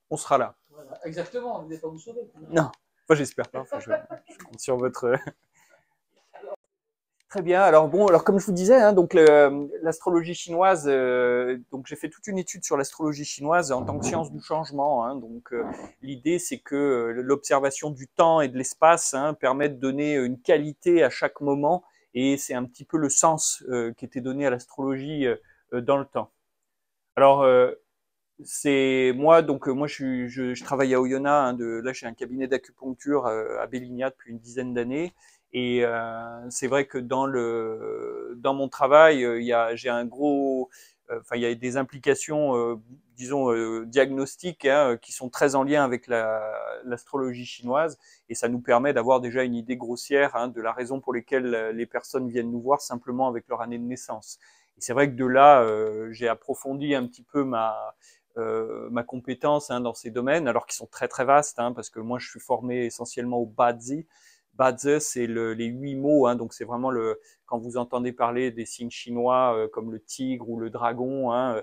On sera là. Voilà. Exactement, vous n'allez pas vous sauver. Non, moi j'espère pas. Enfin, je compte sur votre. Très bien. Alors bon, alors comme je vous disais, hein, donc l'astrologie chinoise, donc j'ai fait toute une étude sur l'astrologie chinoise en tant que science du changement. Hein, donc l'idée c'est que l'observation du temps et de l'espace hein, permet de donner une qualité à chaque moment, et c'est un petit peu le sens qui était donné à l'astrologie dans le temps. Alors c'est moi donc moi je travaille à Oyonnax. Hein, là j'ai un cabinet d'acupuncture à Belligna depuis une dizaine d'années. Et c'est vrai que dans mon travail, j'ai un gros, enfin il y a des implications, disons diagnostiques hein, qui sont très en lien avec l'astrologie chinoise, et ça nous permet d'avoir déjà une idée grossière hein, de la raison pour laquelle les personnes viennent nous voir simplement avec leur année de naissance. Et c'est vrai que de là, j'ai approfondi un petit peu ma compétence hein, dans ces domaines, alors qu'ils sont très très vastes, hein, parce que moi je suis formé essentiellement au Bazi. Bazi, c'est les 8 mots, hein, donc c'est vraiment quand vous entendez parler des signes chinois comme le tigre ou le dragon, hein,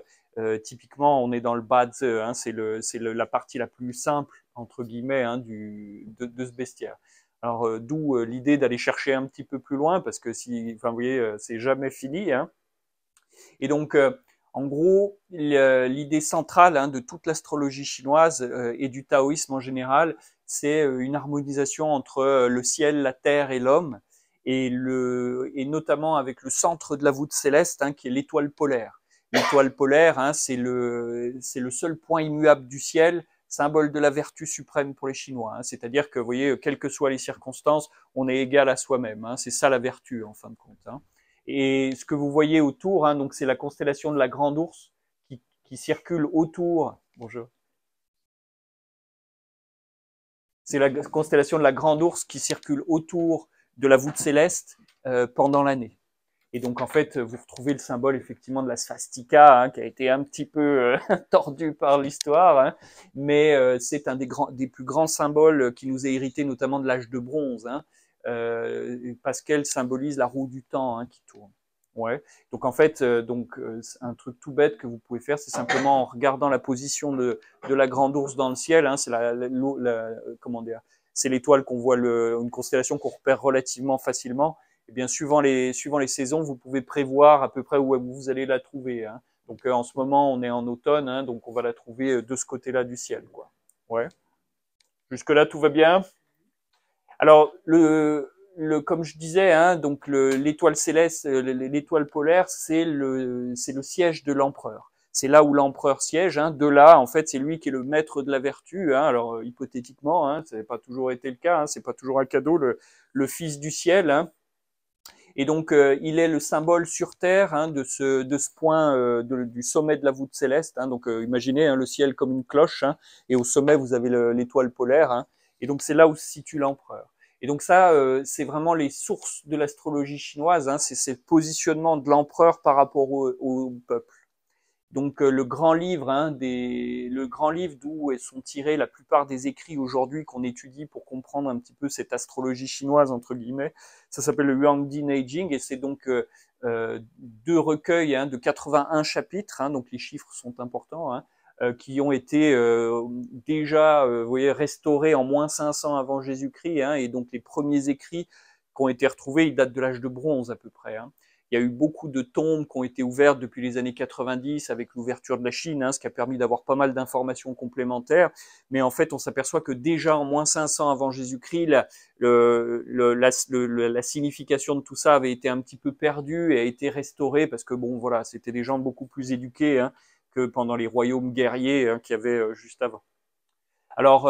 typiquement on est dans le Bazi, hein, c'est la partie la plus simple entre guillemets hein, de ce bestiaire. Alors d'où l'idée d'aller chercher un petit peu plus loin, parce que enfin vous voyez, c'est jamais fini. Hein. Et donc en gros, l'idée centrale hein, de toute l'astrologie chinoise et du taoïsme en général, c'est une harmonisation entre le ciel, la terre et l'homme, et notamment avec le centre de la voûte céleste, hein, qui est l'étoile polaire. L'étoile polaire, hein, c'est le seul point immuable du ciel, symbole de la vertu suprême pour les Chinois. Hein. C'est-à-dire que, vous voyez, quelles que soient les circonstances, on est égal à soi-même. Hein. C'est ça la vertu, en fin de compte. Hein. Et ce que vous voyez autour, hein, donc c'est la constellation de la Grande Ourse qui circule autour. Bonjour. C'est la constellation de la Grande Ourse qui circule autour de la voûte céleste pendant l'année. Et donc en fait, vous retrouvez le symbole effectivement de la swastika, hein, qui a été un petit peu tordu par l'histoire, hein, mais c'est un des plus grands symboles qui nous est hérité notamment de l'âge de bronze. Hein, parce qu'elle symbolise la roue du temps hein, qui tourne. Ouais. Donc en fait, un truc tout bête que vous pouvez faire, c'est simplement en regardant la position de la Grande Ourse dans le ciel. Hein, c'est comment dire, c'est l'étoile qu'on voit, une constellation qu'on repère relativement facilement. Et bien suivant les saisons, vous pouvez prévoir à peu près où vous allez la trouver. Hein. Donc en ce moment, on est en automne, hein, donc on va la trouver de ce côté-là du ciel, quoi. Ouais. Jusque là, tout va bien. Alors, comme je disais, hein, donc l'étoile céleste, l'étoile polaire, c'est le siège de l'empereur. C'est là où l'empereur siège. Hein. De là, en fait, c'est lui qui est le maître de la vertu. Hein. Alors, hypothétiquement, hein, ça n'a pas toujours été le cas. Hein, c'est pas toujours un cadeau, le fils du ciel. Hein. Et donc, il est le symbole sur Terre hein, de ce point du sommet de la voûte céleste. Hein. Donc, imaginez hein, le ciel comme une cloche, hein, et au sommet, vous avez l'étoile polaire. Hein. Et donc, c'est là où se situe l'empereur. Et donc ça, c'est vraiment les sources de l'astrologie chinoise. Hein, c'est le positionnement de l'empereur par rapport au peuple. Donc le grand livre, hein, le grand livre d'où sont tirés la plupart des écrits aujourd'hui qu'on étudie pour comprendre un petit peu cette astrologie chinoise entre guillemets, ça s'appelle le Huangdi Neijing, et c'est donc 2 recueils hein, de 81 chapitres, hein, donc les chiffres sont importants, hein, qui ont été déjà, vous voyez, restaurés en moins 500 avant Jésus-Christ, hein, et donc les premiers écrits qui ont été retrouvés, ils datent de l'âge de bronze à peu près. Hein. Il y a eu beaucoup de tombes qui ont été ouvertes depuis les années 90 avec l'ouverture de la Chine, hein, ce qui a permis d'avoir pas mal d'informations complémentaires. Mais en fait, on s'aperçoit que déjà en moins 500 avant Jésus-Christ, la signification de tout ça avait été un petit peu perdue et a été restaurée parce que bon, voilà, c'était des gens beaucoup plus éduqués hein, que pendant les royaumes guerriers hein, qu'il y avait juste avant. Alors,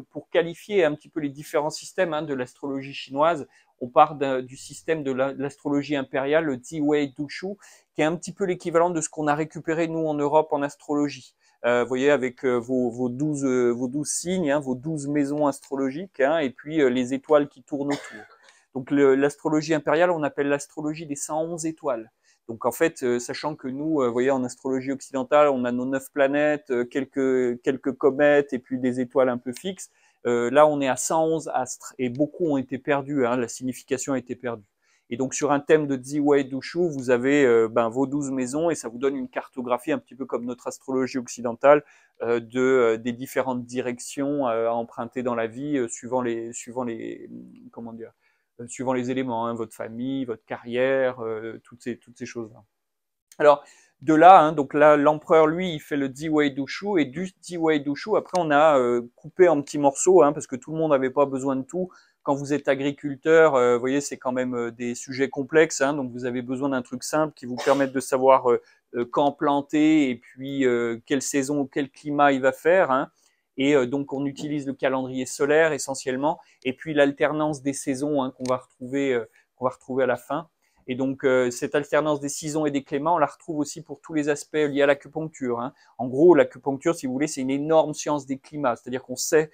pour qualifier un petit peu les différents systèmes hein, de l'astrologie chinoise, on part du système de l'astrologie impériale, le Ziwei Dushu, qui est un petit peu l'équivalent de ce qu'on a récupéré, nous, en Europe, en astrologie. Vous voyez, avec vos 12 signes, hein, vos 12 maisons astrologiques, hein, et puis les étoiles qui tournent autour. Donc, l'astrologie impériale, on appelle l'astrologie des 111 étoiles. Donc en fait, sachant que nous, vous voyez, en astrologie occidentale, on a nos 9 planètes, quelques comètes et puis des étoiles un peu fixes. Là, on est à 111 astres et beaucoup ont été perdus. Hein, la signification a été perdue. Et donc, sur un thème de Ziwei Dushu, vous avez vos 12 maisons et ça vous donne une cartographie un petit peu comme notre astrologie occidentale des différentes directions à emprunter dans la vie comment dire, suivant les éléments, hein, votre famille, votre carrière, toutes ces choses-là. Alors, de là, hein, donc là, l'empereur, lui, il fait le Ziwei Dushu, et du Ziwei Dushu, après, on a coupé en petits morceaux, hein, parce que tout le monde n'avait pas besoin de tout. Quand vous êtes agriculteur, vous voyez, c'est quand même des sujets complexes, hein, donc vous avez besoin d'un truc simple qui vous permette de savoir quand planter, et puis quelle saison ou quel climat il va faire, hein. Et donc, on utilise le calendrier solaire essentiellement, et puis l'alternance des saisons, hein, qu'on va retrouver à la fin. Et donc, cette alternance des saisons et des climats, on la retrouve aussi pour tous les aspects liés à l'acupuncture, hein. En gros, l'acupuncture, si vous voulez, c'est une énorme science des climats. C'est-à-dire qu'on sait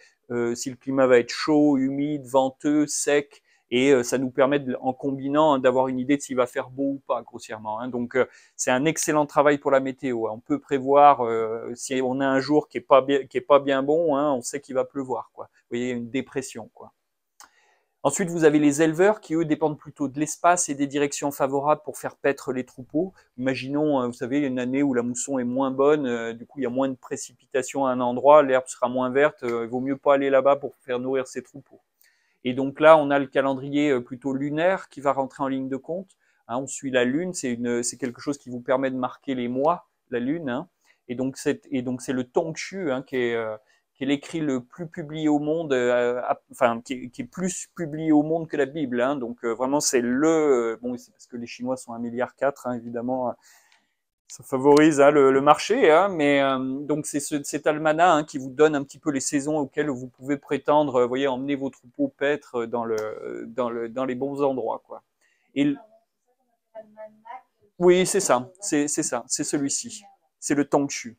si le climat va être chaud, humide, venteux, sec, et ça nous permet, en combinant, hein, d'avoir une idée de s'il va faire beau ou pas, grossièrement, hein. Donc, c'est un excellent travail pour la météo, hein. On peut prévoir si on a un jour qui est pas bien bon, hein, on sait qu'il va pleuvoir, quoi. Vous voyez, une dépression, quoi. Ensuite, vous avez les éleveurs qui, eux, dépendent plutôt de l'espace et des directions favorables pour faire paître les troupeaux. Imaginons, vous savez, une année où la mousson est moins bonne, du coup, il y a moins de précipitations à un endroit, l'herbe sera moins verte, il vaut mieux pas aller là-bas pour faire nourrir ses troupeaux. Et donc là, on a le calendrier plutôt lunaire qui va rentrer en ligne de compte, hein. On suit la lune, c'est quelque chose qui vous permet de marquer les mois, la lune, hein. Et donc c'est le Tongshu, hein, qui est l'écrit le plus publié au monde, qui est plus publié au monde que la Bible, hein. Donc vraiment, c'est bon, c'est parce que les Chinois sont 1,4 milliard, hein, évidemment, ça favorise, hein, le marché, hein, mais donc c'est cet almanach, hein, qui vous donne un petit peu les saisons auxquelles vous pouvez prétendre, voyez, emmener vos troupeaux paître dans les bons endroits, quoi. Et oui, c'est ça, c'est celui-ci, c'est le Tongshu.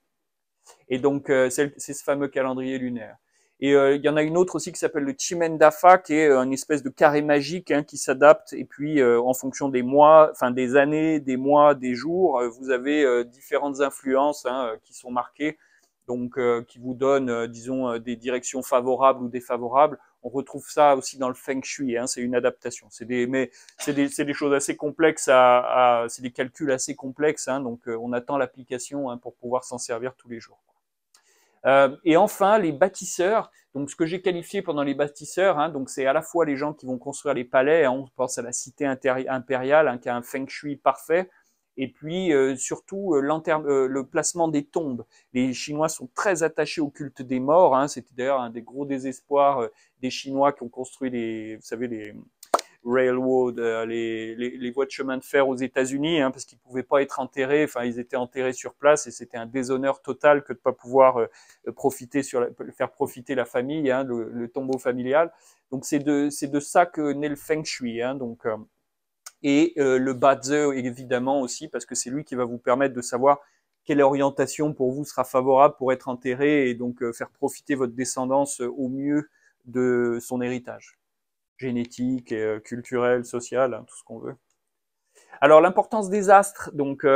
Et donc, c'est ce fameux calendrier lunaire. Et il y en a une autre aussi qui s'appelle le Chimendafa, qui est une espèce de carré magique, hein, qui s'adapte. Et puis, en fonction des mois, enfin des années, des mois, des jours, vous avez différentes influences, hein, qui sont marquées, donc qui vous donnent, disons, des directions favorables ou défavorables. On retrouve ça aussi dans le Feng Shui, hein, c'est une adaptation. Mais c'est des choses assez complexes c'est des calculs assez complexes, hein, donc on attend l'application, hein, pour pouvoir s'en servir tous les jours. Et enfin, les bâtisseurs. Donc, ce que j'ai qualifié pendant les bâtisseurs, hein, donc c'est à la fois les gens qui vont construire les palais, hein, on pense à la cité impériale, hein, qui a un feng shui parfait, et puis surtout le placement des tombes. Les Chinois sont très attachés au culte des morts, hein. C'était d'ailleurs un des gros désespoirs des Chinois qui ont construit vous savez, les railroad, les voies de chemin de fer aux États-Unis, hein, parce qu'ils pouvaient pas être enterrés. Enfin, ils étaient enterrés sur place et c'était un déshonneur total que de pas pouvoir faire profiter la famille, hein, le tombeau familial. Donc c'est de ça que naît le Feng Shui, hein, donc et le Bazi évidemment aussi, parce que c'est lui qui va vous permettre de savoir quelle orientation pour vous sera favorable pour être enterré et donc faire profiter votre descendance au mieux de son héritage génétique, culturelle, sociale, hein, tout ce qu'on veut. Alors l'importance des astres, donc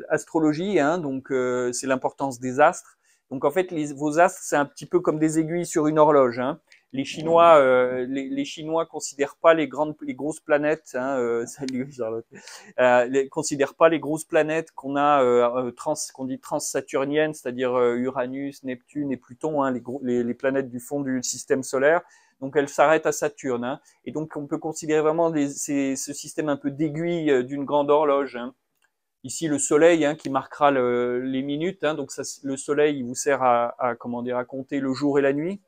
astrologie, hein, donc c'est l'importance des astres. Donc en fait, vos astres, c'est un petit peu comme des aiguilles sur une horloge, hein. Les Chinois considèrent pas les grosses planètes, hein, salut Charlotte, considèrent pas les grosses planètes qu'on dit transsaturniennes, c'est-à-dire Uranus, Neptune et Pluton, hein, les planètes du fond du système solaire. Donc elle s'arrête à Saturne, hein. Et donc on peut considérer vraiment ce système un peu d'aiguille d'une grande horloge, hein. Ici le Soleil, hein, qui marquera les minutes, hein. Donc le Soleil, il vous sert à compter le jour et la nuit,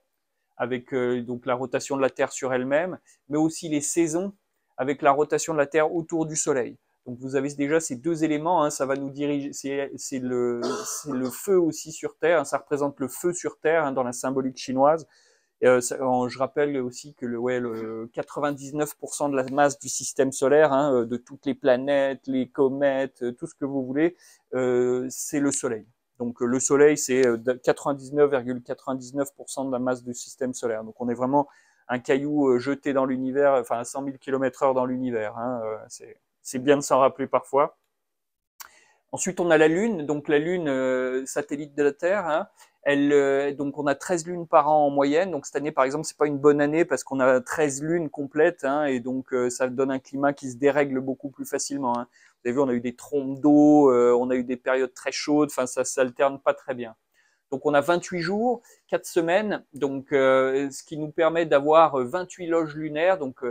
avec donc la rotation de la Terre sur elle-même, mais aussi les saisons avec la rotation de la Terre autour du Soleil. Donc vous avez déjà ces deux éléments, hein, ça va nous diriger, c'est le feu aussi sur Terre, hein, ça représente le feu sur Terre, hein, dans la symbolique chinoise. Je rappelle aussi que 99% de la masse du système solaire, hein, de toutes les planètes, les comètes, tout ce que vous voulez, c'est le Soleil. Donc le Soleil, c'est 99,99% de la masse du système solaire. Donc on est vraiment un caillou jeté dans l'univers, enfin à 100 000 km/h dans l'univers, hein, c'est bien de s'en rappeler parfois. Ensuite, on a la Lune, donc la Lune, satellite de la Terre. Hein. Donc on a 13 lunes par an en moyenne. Donc cette année, par exemple, c'est pas une bonne année parce qu'on a 13 lunes complètes, hein, et donc ça donne un climat qui se dérègle beaucoup plus facilement. Hein. Vous avez vu, on a eu des trompes d'eau, on a eu des périodes très chaudes. Enfin, ça s'alterne pas très bien. Donc on a 28 jours, 4 semaines, donc ce qui nous permet d'avoir 28 loges lunaires. Donc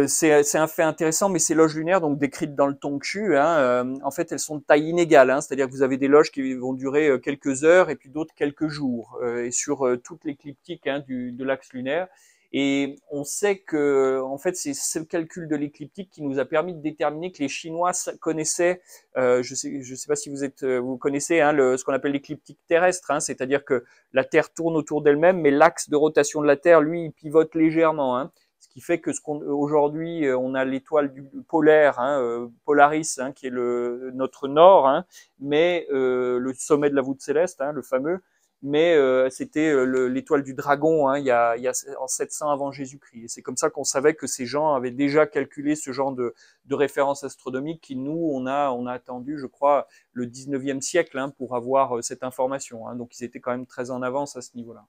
c'est un fait intéressant, mais ces loges lunaires, donc décrites dans le Tongxu, hein, en fait, elles sont de taille inégale. Hein, c'est-à-dire que vous avez des loges qui vont durer quelques heures et puis d'autres quelques jours, et sur toute l'écliptique, hein, de l'axe lunaire. Et on sait que, en fait, c'est ce calcul de l'écliptique qui nous a permis de déterminer que les Chinois connaissaient, je sais pas si vous connaissez, hein, ce qu'on appelle l'écliptique terrestre, hein, c'est-à-dire que la Terre tourne autour d'elle-même, mais l'axe de rotation de la Terre, lui, il pivote légèrement. Hein. Ce qui fait que aujourd'hui, on a l'étoile du polaire, hein, Polaris, hein, qui est notre nord, hein, mais le sommet de la voûte céleste, hein, le fameux, mais c'était l'étoile du dragon, hein, il y a en 700 avant Jésus-Christ. Et c'est comme ça qu'on savait que ces gens avaient déjà calculé ce genre de références astronomiques qui, nous, on a attendu, je crois, le 19e siècle, hein, pour avoir cette information. Hein. Donc ils étaient quand même très en avance à ce niveau-là.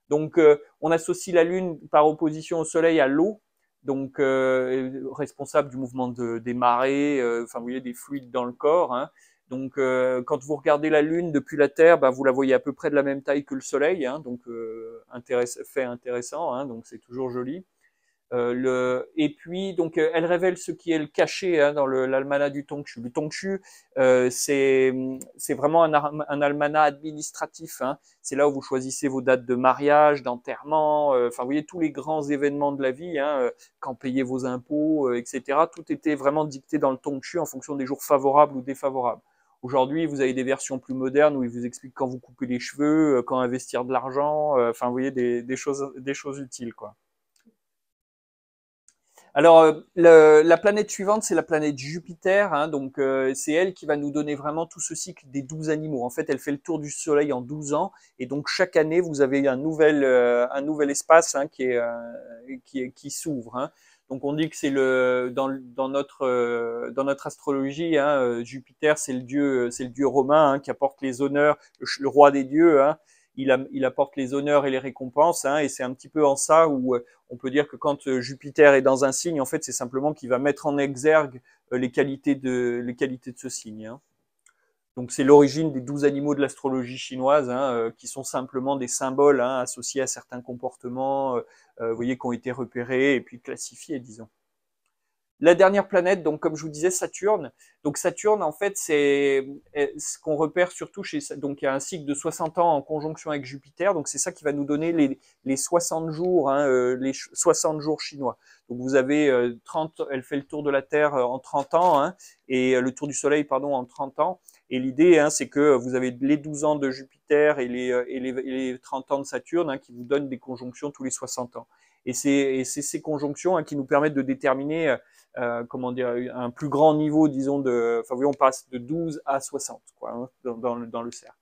Donc, on associe la Lune par opposition au Soleil à l'eau, donc responsable du mouvement des marées, enfin, vous voyez, des fluides dans le corps. Hein. Donc, quand vous regardez la Lune depuis la Terre, bah, vous la voyez à peu près de la même taille que le Soleil, hein, donc fait intéressant, hein, donc c'est toujours joli. Et puis, donc, elle révèle ce qui est le caché, hein, dans l'almanach du Tongxu. Le Tongxu, c'est vraiment un almanach administratif. Hein. C'est là où vous choisissez vos dates de mariage, d'enterrement, enfin, vous voyez, tous les grands événements de la vie, hein, quand payez vos impôts, etc. Tout était vraiment dicté dans le Tongxu en fonction des jours favorables ou défavorables. Aujourd'hui, vous avez des versions plus modernes où ils vous expliquent quand vous coupez les cheveux, quand investir de l'argent, enfin, vous voyez, des choses utiles, quoi. Alors, la planète suivante, c'est la planète Jupiter. Hein, donc, c'est elle qui va nous donner vraiment tout ce cycle des 12 animaux. En fait, elle fait le tour du Soleil en 12 ans. Et donc, chaque année, vous avez un nouvel espace, hein, qui s'ouvre. Hein. Donc, on dit que c'est dans notre astrologie, hein, Jupiter, c'est le dieu romain, hein, qui apporte les honneurs, le roi des dieux. Hein. Il apporte les honneurs et les récompenses, hein, et c'est un petit peu en ça où on peut dire que quand Jupiter est dans un signe, en fait, c'est simplement qu'il va mettre en exergue les qualités de ce signe. Hein. Donc c'est l'origine des 12 animaux de l'astrologie chinoise, hein, qui sont simplement des symboles, hein, associés à certains comportements, vous voyez, qui ont été repérés et puis classifiés, disons. La dernière planète, donc comme je vous disais, Saturne. Donc Saturne, en fait, c'est ce qu'on repère surtout donc il y a un cycle de 60 ans en conjonction avec Jupiter. Donc c'est ça qui va nous donner les 60 jours, hein, les 60 jours chinois. Donc vous avez 30, elle fait le tour de la Terre en 30 ans, hein, et le tour du Soleil, pardon, en 30 ans. Et l'idée, hein, c'est que vous avez les 12 ans de Jupiter et les 30 ans de Saturne, hein, qui vous donnent des conjonctions tous les 60 ans. Et c'est ces conjonctions, hein, qui nous permettent de déterminer comment dire, un plus grand niveau, disons, enfin oui, on passe de 12 à 60, quoi, hein, dans le cercle.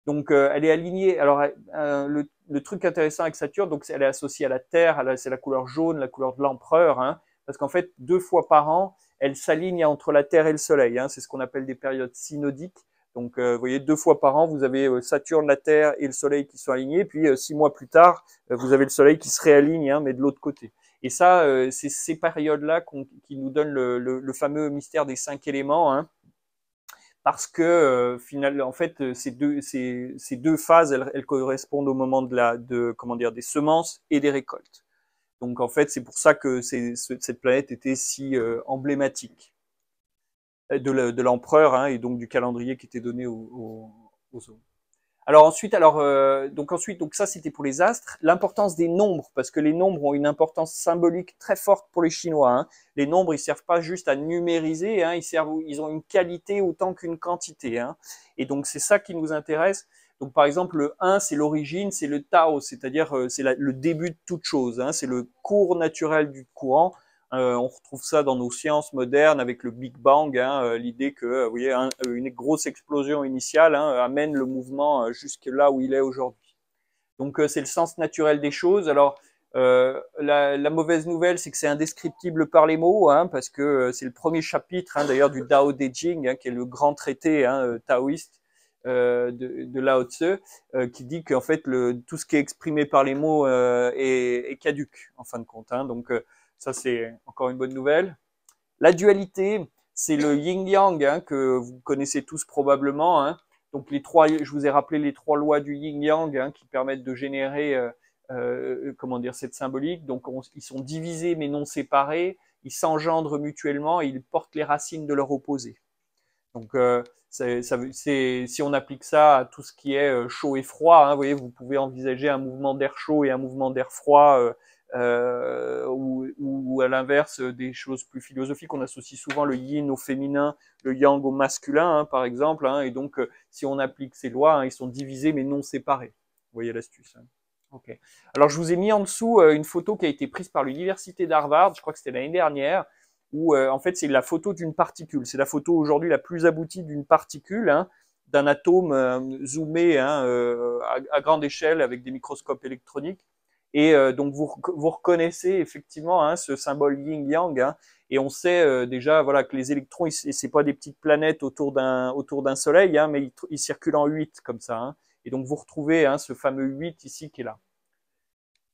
Donc, elle est alignée. Alors, le truc intéressant avec Saturne, donc, elle est associée à la Terre, c'est la couleur jaune, la couleur de l'empereur, hein, parce qu'en fait, 2 fois par an, elle s'aligne entre la Terre et le Soleil. Hein, c'est ce qu'on appelle des périodes synodiques. Donc, vous voyez, 2 fois par an, vous avez Saturne, la Terre et le Soleil qui sont alignés. Puis, 6 mois plus tard, vous avez le Soleil qui se réaligne, hein, mais de l'autre côté. Et ça, c'est ces périodes-là qui nous donnent le fameux mystère des 5 éléments, hein, parce que finalement, en fait, ces deux phases, elles correspondent au moment comment dire, des semences et des récoltes. Donc en fait, c'est pour ça que cette planète était si emblématique de l'empereur, hein, et donc du calendrier qui était donné aux hommes. Alors ensuite, donc ça c'était pour les astres. L'importance des nombres, parce que les nombres ont une importance symbolique très forte pour les Chinois. Hein. Les nombres, ils servent pas juste à numériser, hein, ils ont une qualité autant qu'une quantité. Hein. Et donc c'est ça qui nous intéresse. Donc par exemple, le 1, c'est l'origine, c'est le Tao, c'est-à-dire c'est le début de toute chose. Hein. C'est le cours naturel du courant. On retrouve ça dans nos sciences modernes avec le Big Bang, hein, l'idée que vous voyez, une grosse explosion initiale, hein, amène le mouvement jusque là où il est aujourd'hui. Donc c'est le sens naturel des choses. Alors La mauvaise nouvelle, c'est que c'est indescriptible par les mots, hein, parce que c'est le premier chapitre, hein, d'ailleurs, du Tao Te Ching, hein, qui est le grand traité, hein, taoïste de Lao Tzu, qui dit qu'en fait, tout ce qui est exprimé par les mots est caduque, en fin de compte. Hein. Donc, ça, c'est encore une bonne nouvelle. La dualité, c'est le yin-yang, hein, que vous connaissez tous probablement. Hein. Donc, je vous ai rappelé les 3 lois du yin-yang, hein, qui permettent de générer comment dire, cette symbolique. Donc, ils sont divisés mais non séparés, ils s'engendrent mutuellement et ils portent les racines de leur opposé. Donc, si on applique ça à tout ce qui est chaud et froid, hein, vous voyez, vous pouvez envisager un mouvement d'air chaud et un mouvement d'air froid, ou à l'inverse des choses plus philosophiques. On associe souvent le yin au féminin, le yang au masculin, hein, par exemple. Hein, et donc, si on applique ces lois, hein, ils sont divisés mais non séparés. Vous voyez l'astuce. Hein. Okay. Alors, je vous ai mis en dessous une photo qui a été prise par l'université d'Harvard, je crois que c'était l'année dernière, où en fait c'est la photo d'une particule. C'est la photo aujourd'hui la plus aboutie d'une particule, hein, d'un atome zoomé, hein, à grande échelle avec des microscopes électroniques. Et donc vous reconnaissez effectivement, hein, ce symbole yin-yang, hein, et on sait déjà, voilà, que les électrons, c'est pas des petites planètes autour d'un soleil, hein, mais ils circulent en 8 comme ça. Hein. Et donc vous retrouvez, hein, ce fameux 8 ici qui est là.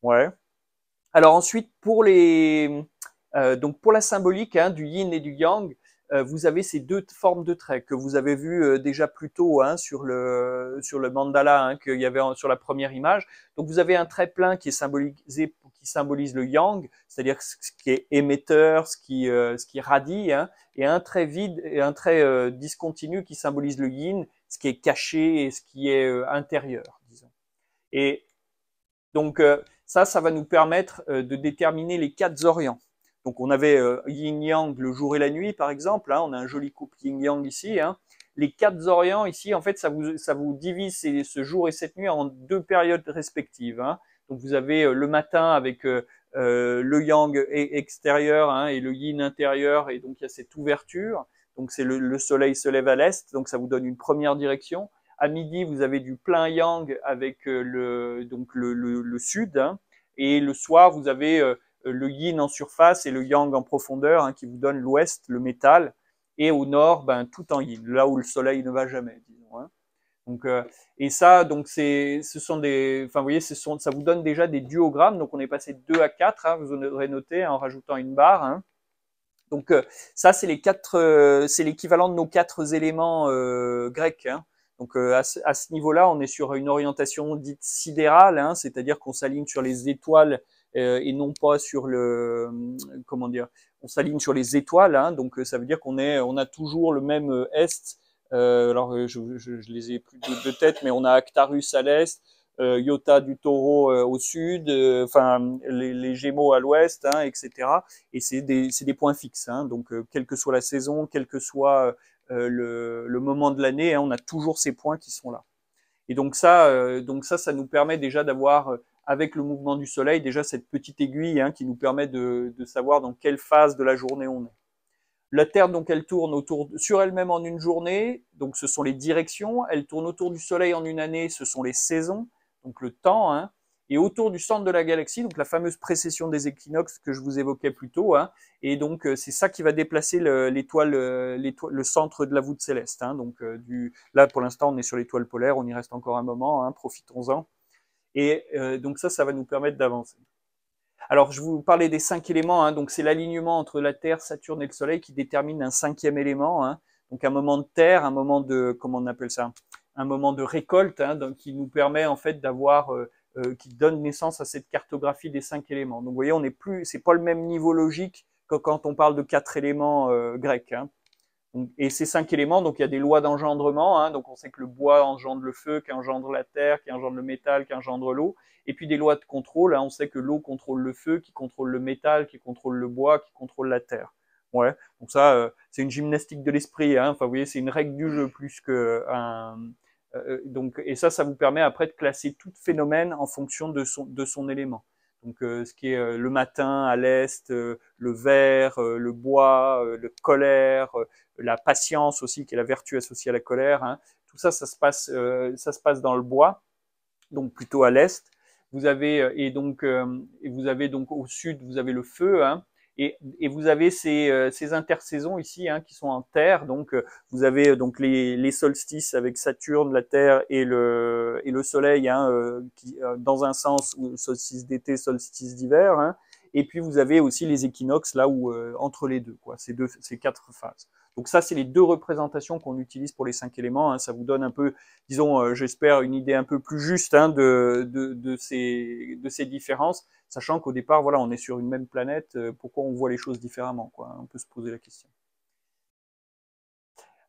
Ouais. Alors ensuite, donc pour la symbolique, hein, du yin et du yang, vous avez ces 2 formes de traits que vous avez vu déjà plus tôt, hein, sur le mandala, hein, qu'il y avait sur la première image. Donc vous avez un trait plein qui symbolise le yang, c'est-à-dire ce qui est émetteur, ce qui radie, hein, et un trait vide et un trait discontinu qui symbolise le yin, ce qui est caché et ce qui est intérieur, disons. Et donc ça va nous permettre de déterminer les 4 orients. Donc on avait yin-yang le jour et la nuit, par exemple. Hein, on a un joli couple yin-yang ici. Hein. Les 4 orients ici, en fait, ça vous divise ce jour et cette nuit en 2 périodes respectives. Hein. Donc vous avez le matin avec le yang extérieur, hein, et le yin intérieur, et donc il y a cette ouverture. Donc c'est le soleil se lève à l'est, donc ça vous donne une première direction. À midi, vous avez du plein yang avec donc le sud, hein, et le soir, vous avez le yin en surface et le yang en profondeur, hein, qui vous donne l'ouest, le métal, et au nord, ben, tout en yin, là où le soleil ne va jamais, disons. Hein. Donc, et ça, donc ce sont enfin, vous voyez, ça vous donne déjà des duogrammes. Donc, on est passé de 2 à 4, hein, vous aurez noté, hein, en rajoutant une barre. Hein. Donc, ça, c'est c'est l'équivalent de nos 4 éléments grecs. Hein. Donc, à ce niveau-là, on est sur une orientation dite sidérale, hein, c'est-à-dire qu'on s'aligne sur les étoiles et non pas sur comment dire, on s'aligne sur les étoiles. Hein, donc, ça veut dire on a toujours le même est. Alors, je les ai plus de tête, mais on a Actarus à l'est, Iota du Taureau au sud, enfin les Gémeaux à l'ouest, hein, etc. Et c'est des points fixes. Hein, donc, quelle que soit la saison, quel que soit le moment de l'année, hein, on a toujours ces points qui sont là. Et donc ça nous permet déjà d'avoir, avec le mouvement du soleil, déjà cette petite aiguille, hein, qui nous permet de savoir dans quelle phase de la journée on est. La Terre, donc, elle tourne sur elle-même en une journée, donc ce sont les directions. Elle tourne autour du Soleil en une année, ce sont les saisons, donc le temps. Hein, et autour du centre de la galaxie, donc la fameuse précession des équinoxes que je vous évoquais plus tôt. Hein, et donc c'est ça qui va déplacer le centre de la voûte céleste. Hein, donc là, pour l'instant, on est sur l'étoile polaire, on y reste encore un moment, hein, profitons-en. Et donc ça va nous permettre d'avancer. Alors, je vous parlais des 5 éléments, hein, donc c'est l'alignement entre la Terre, Saturne et le Soleil qui détermine un 5e élément, hein, donc un moment de terre, un moment de, comment on appelle ça, un moment de récolte, hein, donc, qui nous permet en fait d'avoir, qui donne naissance à cette cartographie des 5 éléments. Donc, vous voyez, c'est pas le même niveau logique que quand on parle de 4 éléments grecs. Hein. Et ces 5 éléments, donc il y a des lois d'engendrement, hein, donc on sait que le bois engendre le feu, qui engendre la terre, qui engendre le métal, qui engendre l'eau, et puis des lois de contrôle, hein, on sait que l'eau contrôle le feu, qui contrôle le métal, qui contrôle le bois, qui contrôle la terre. Ouais, donc ça, c'est une gymnastique de l'esprit, hein, enfin vous voyez, c'est une règle du jeu plus que donc, et ça vous permet après de classer tout phénomène en fonction de son élément. Donc, ce qui est le matin à l'est, le vert, le bois, le colère, la patience aussi, qui est la vertu associée à la colère. Hein. Tout ça, ça se passe dans le bois, donc plutôt à l'est. vous avez et vous avez donc au sud, vous avez le feu, hein, et vous avez ces intersaisons ici, hein, qui sont en terre. Donc vous avez donc les solstices avec Saturne, la Terre et le Soleil, hein, qui, dans un sens, ou solstice d'été, solstice d'hiver, hein. Et puis vous avez aussi les équinoxes là où entre les deux, quoi, ces quatre phases. Donc ça, c'est les deux représentations qu'on utilise pour les 5 éléments, hein. Ça vous donne un peu, disons, j'espère, une idée un peu plus juste, hein, de ces différences, sachant qu'au départ, voilà, on est sur une même planète, pourquoi on voit les choses différemment, quoi. On peut se poser la question.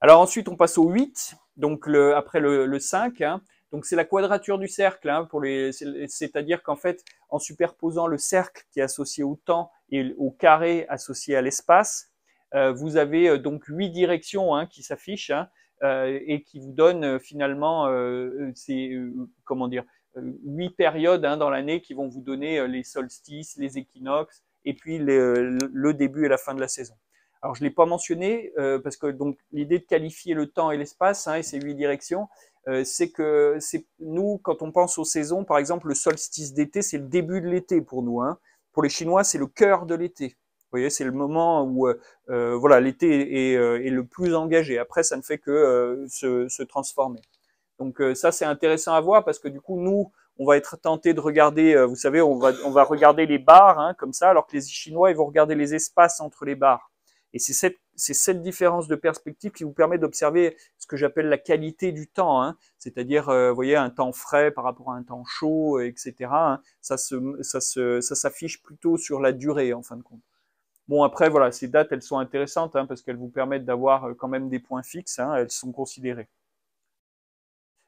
Alors ensuite, on passe au 8, donc après le 5, hein. Donc c'est la quadrature du cercle, hein, c'est-à-dire qu'en fait, en superposant le cercle qui est associé au temps et au carré associé à l'espace, vous avez donc 8 directions, hein, qui s'affichent, hein, et qui vous donnent finalement comment dire, 8 périodes, hein, dans l'année qui vont vous donner les solstices, les équinoxes et puis le début et la fin de la saison. Alors je ne l'ai pas mentionné parce que donc l'idée de qualifier le temps et l'espace, hein, et ces 8 directions, c'est que nous, quand on pense aux saisons, par exemple le solstice d'été, c'est le début de l'été pour nous, hein. Pour les Chinois, c'est le cœur de l'été. Vous voyez, c'est le moment où voilà, l'été est le plus engagé. Après, ça ne fait que se transformer. Donc ça, c'est intéressant à voir parce que du coup, nous, on va être tenté de regarder, vous savez, on va regarder les barres, hein, comme ça, alors que les Chinois, ils vont regarder les espaces entre les barres. Et c'est cette différence de perspective qui vous permet d'observer ce que j'appelle la qualité du temps, hein. C'est-à-dire, vous voyez, un temps frais par rapport à un temps chaud, etc., hein. Ça s'affiche plutôt sur la durée, en fin de compte. Bon, après, voilà, ces dates, elles sont intéressantes, hein, parce qu'elles vous permettent d'avoir quand même des points fixes, hein, elles sont considérées.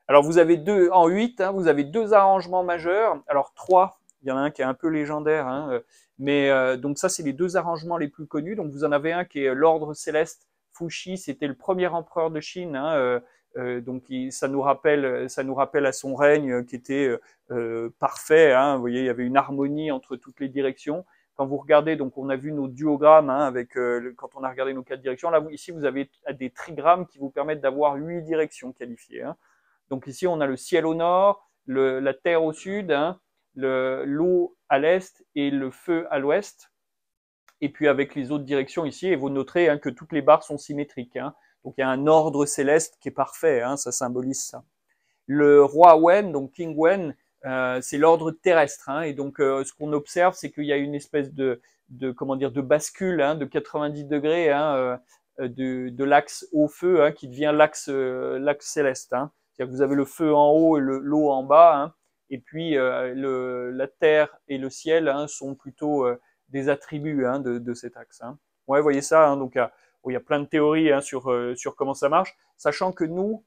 Alors, vous avez en 8, hein, vous avez deux arrangements majeurs. Alors, trois, il y en a un qui est un peu légendaire, hein, mais donc ça, c'est les deux arrangements les plus connus. Donc, vous en avez un qui est l'ordre céleste Fuxi, c'était le premier empereur de Chine, hein, donc ça nous rappelle à son règne qui était parfait, hein. Vous voyez, il y avait une harmonie entre toutes les directions. Quand vous regardez, donc on a vu nos duogrammes, hein, avec quand on a regardé nos 4 directions. Là, ici, vous avez des trigrammes qui vous permettent d'avoir 8 directions qualifiées, hein. Donc ici, on a le ciel au nord, la terre au sud, hein, l'eau à l'est et le feu à l'ouest. Et puis avec les autres directions ici, et vous noterez, hein, que toutes les barres sont symétriques, hein. Donc il y a un ordre céleste qui est parfait, hein, ça symbolise ça. Le roi Wen, donc King Wen, c'est l'ordre terrestre, hein, et donc ce qu'on observe, c'est qu'il y a une espèce comment dire, de bascule, hein, de 90 degrés, hein, de l'axe au feu, hein, qui devient l'axe céleste, hein. C'est-à-dire que vous avez le feu en haut et l'eau en bas, hein, et puis la terre et le ciel, hein, sont plutôt des attributs, hein, de cet axe, hein. Ouais, vous voyez ça, hein, donc il y a plein de théories, hein, sur comment ça marche, sachant que nous,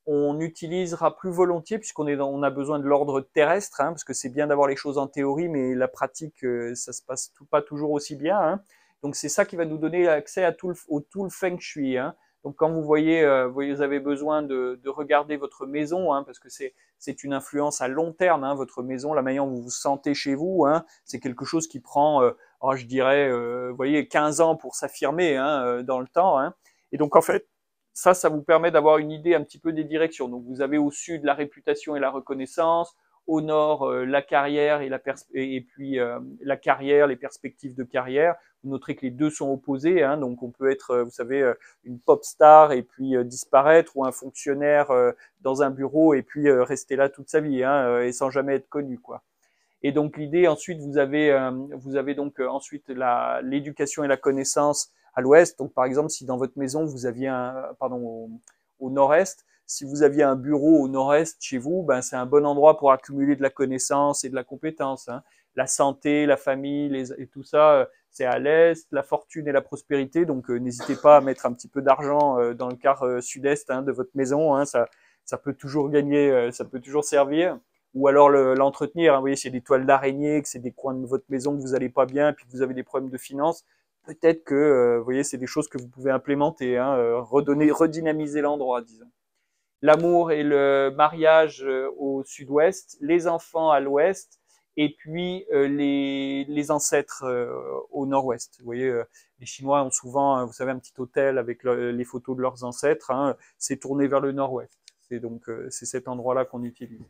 on utilisera plus volontiers, on a besoin de l'ordre terrestre, hein, parce que c'est bien d'avoir les choses en théorie, mais la pratique, ça se passe pas toujours aussi bien, hein. Donc c'est ça qui va nous donner accès à tout le feng shui, hein. Donc quand vous voyez, vous avez besoin de regarder votre maison, hein, parce que c'est une influence à long terme, hein, votre maison, la manière dont vous vous sentez chez vous, hein, c'est quelque chose qui prend, je dirais, vous voyez, 15 ans pour s'affirmer, hein, dans le temps, hein. Et donc en fait, ça vous permet d'avoir une idée un petit peu des directions. Donc vous avez au sud la réputation et la reconnaissance, au nord la carrière et puis la carrière, les perspectives de carrière. Vous noterez que les deux sont opposés, hein, donc on peut être, vous savez, une pop star et puis disparaître, ou un fonctionnaire dans un bureau et puis rester là toute sa vie, hein, et sans jamais être connu, quoi. Et donc l'idée, ensuite, vous avez donc ensuite l'éducation et la connaissance à l'ouest. Donc par exemple, si dans votre maison vous aviez au nord-est, si vous aviez un bureau au nord-est chez vous, ben c'est un bon endroit pour accumuler de la connaissance et de la compétence, hein. La santé, la famille, et tout ça, c'est à l'est. La fortune et la prospérité. Donc n'hésitez pas à mettre un petit peu d'argent dans le quart sud-est, hein, de votre maison, hein. Ça peut toujours gagner, ça peut toujours servir. Ou alors l'entretenir, hein. Vous voyez, s'il y a des toiles d'araignée, que c'est des coins de votre maison que vous n'allez pas bien, puis que vous avez des problèmes de finances, peut-être que, vous voyez, c'est des choses que vous pouvez implémenter, hein, redynamiser l'endroit, disons. L'amour et le mariage au sud-ouest, les enfants à l'ouest, et puis les ancêtres au nord-ouest. Vous voyez, les Chinois ont souvent, vous savez, un petit hôtel avec les photos de leurs ancêtres, hein, c'est tourné vers le nord-ouest. C'est donc c'est cet endroit-là qu'on utilise.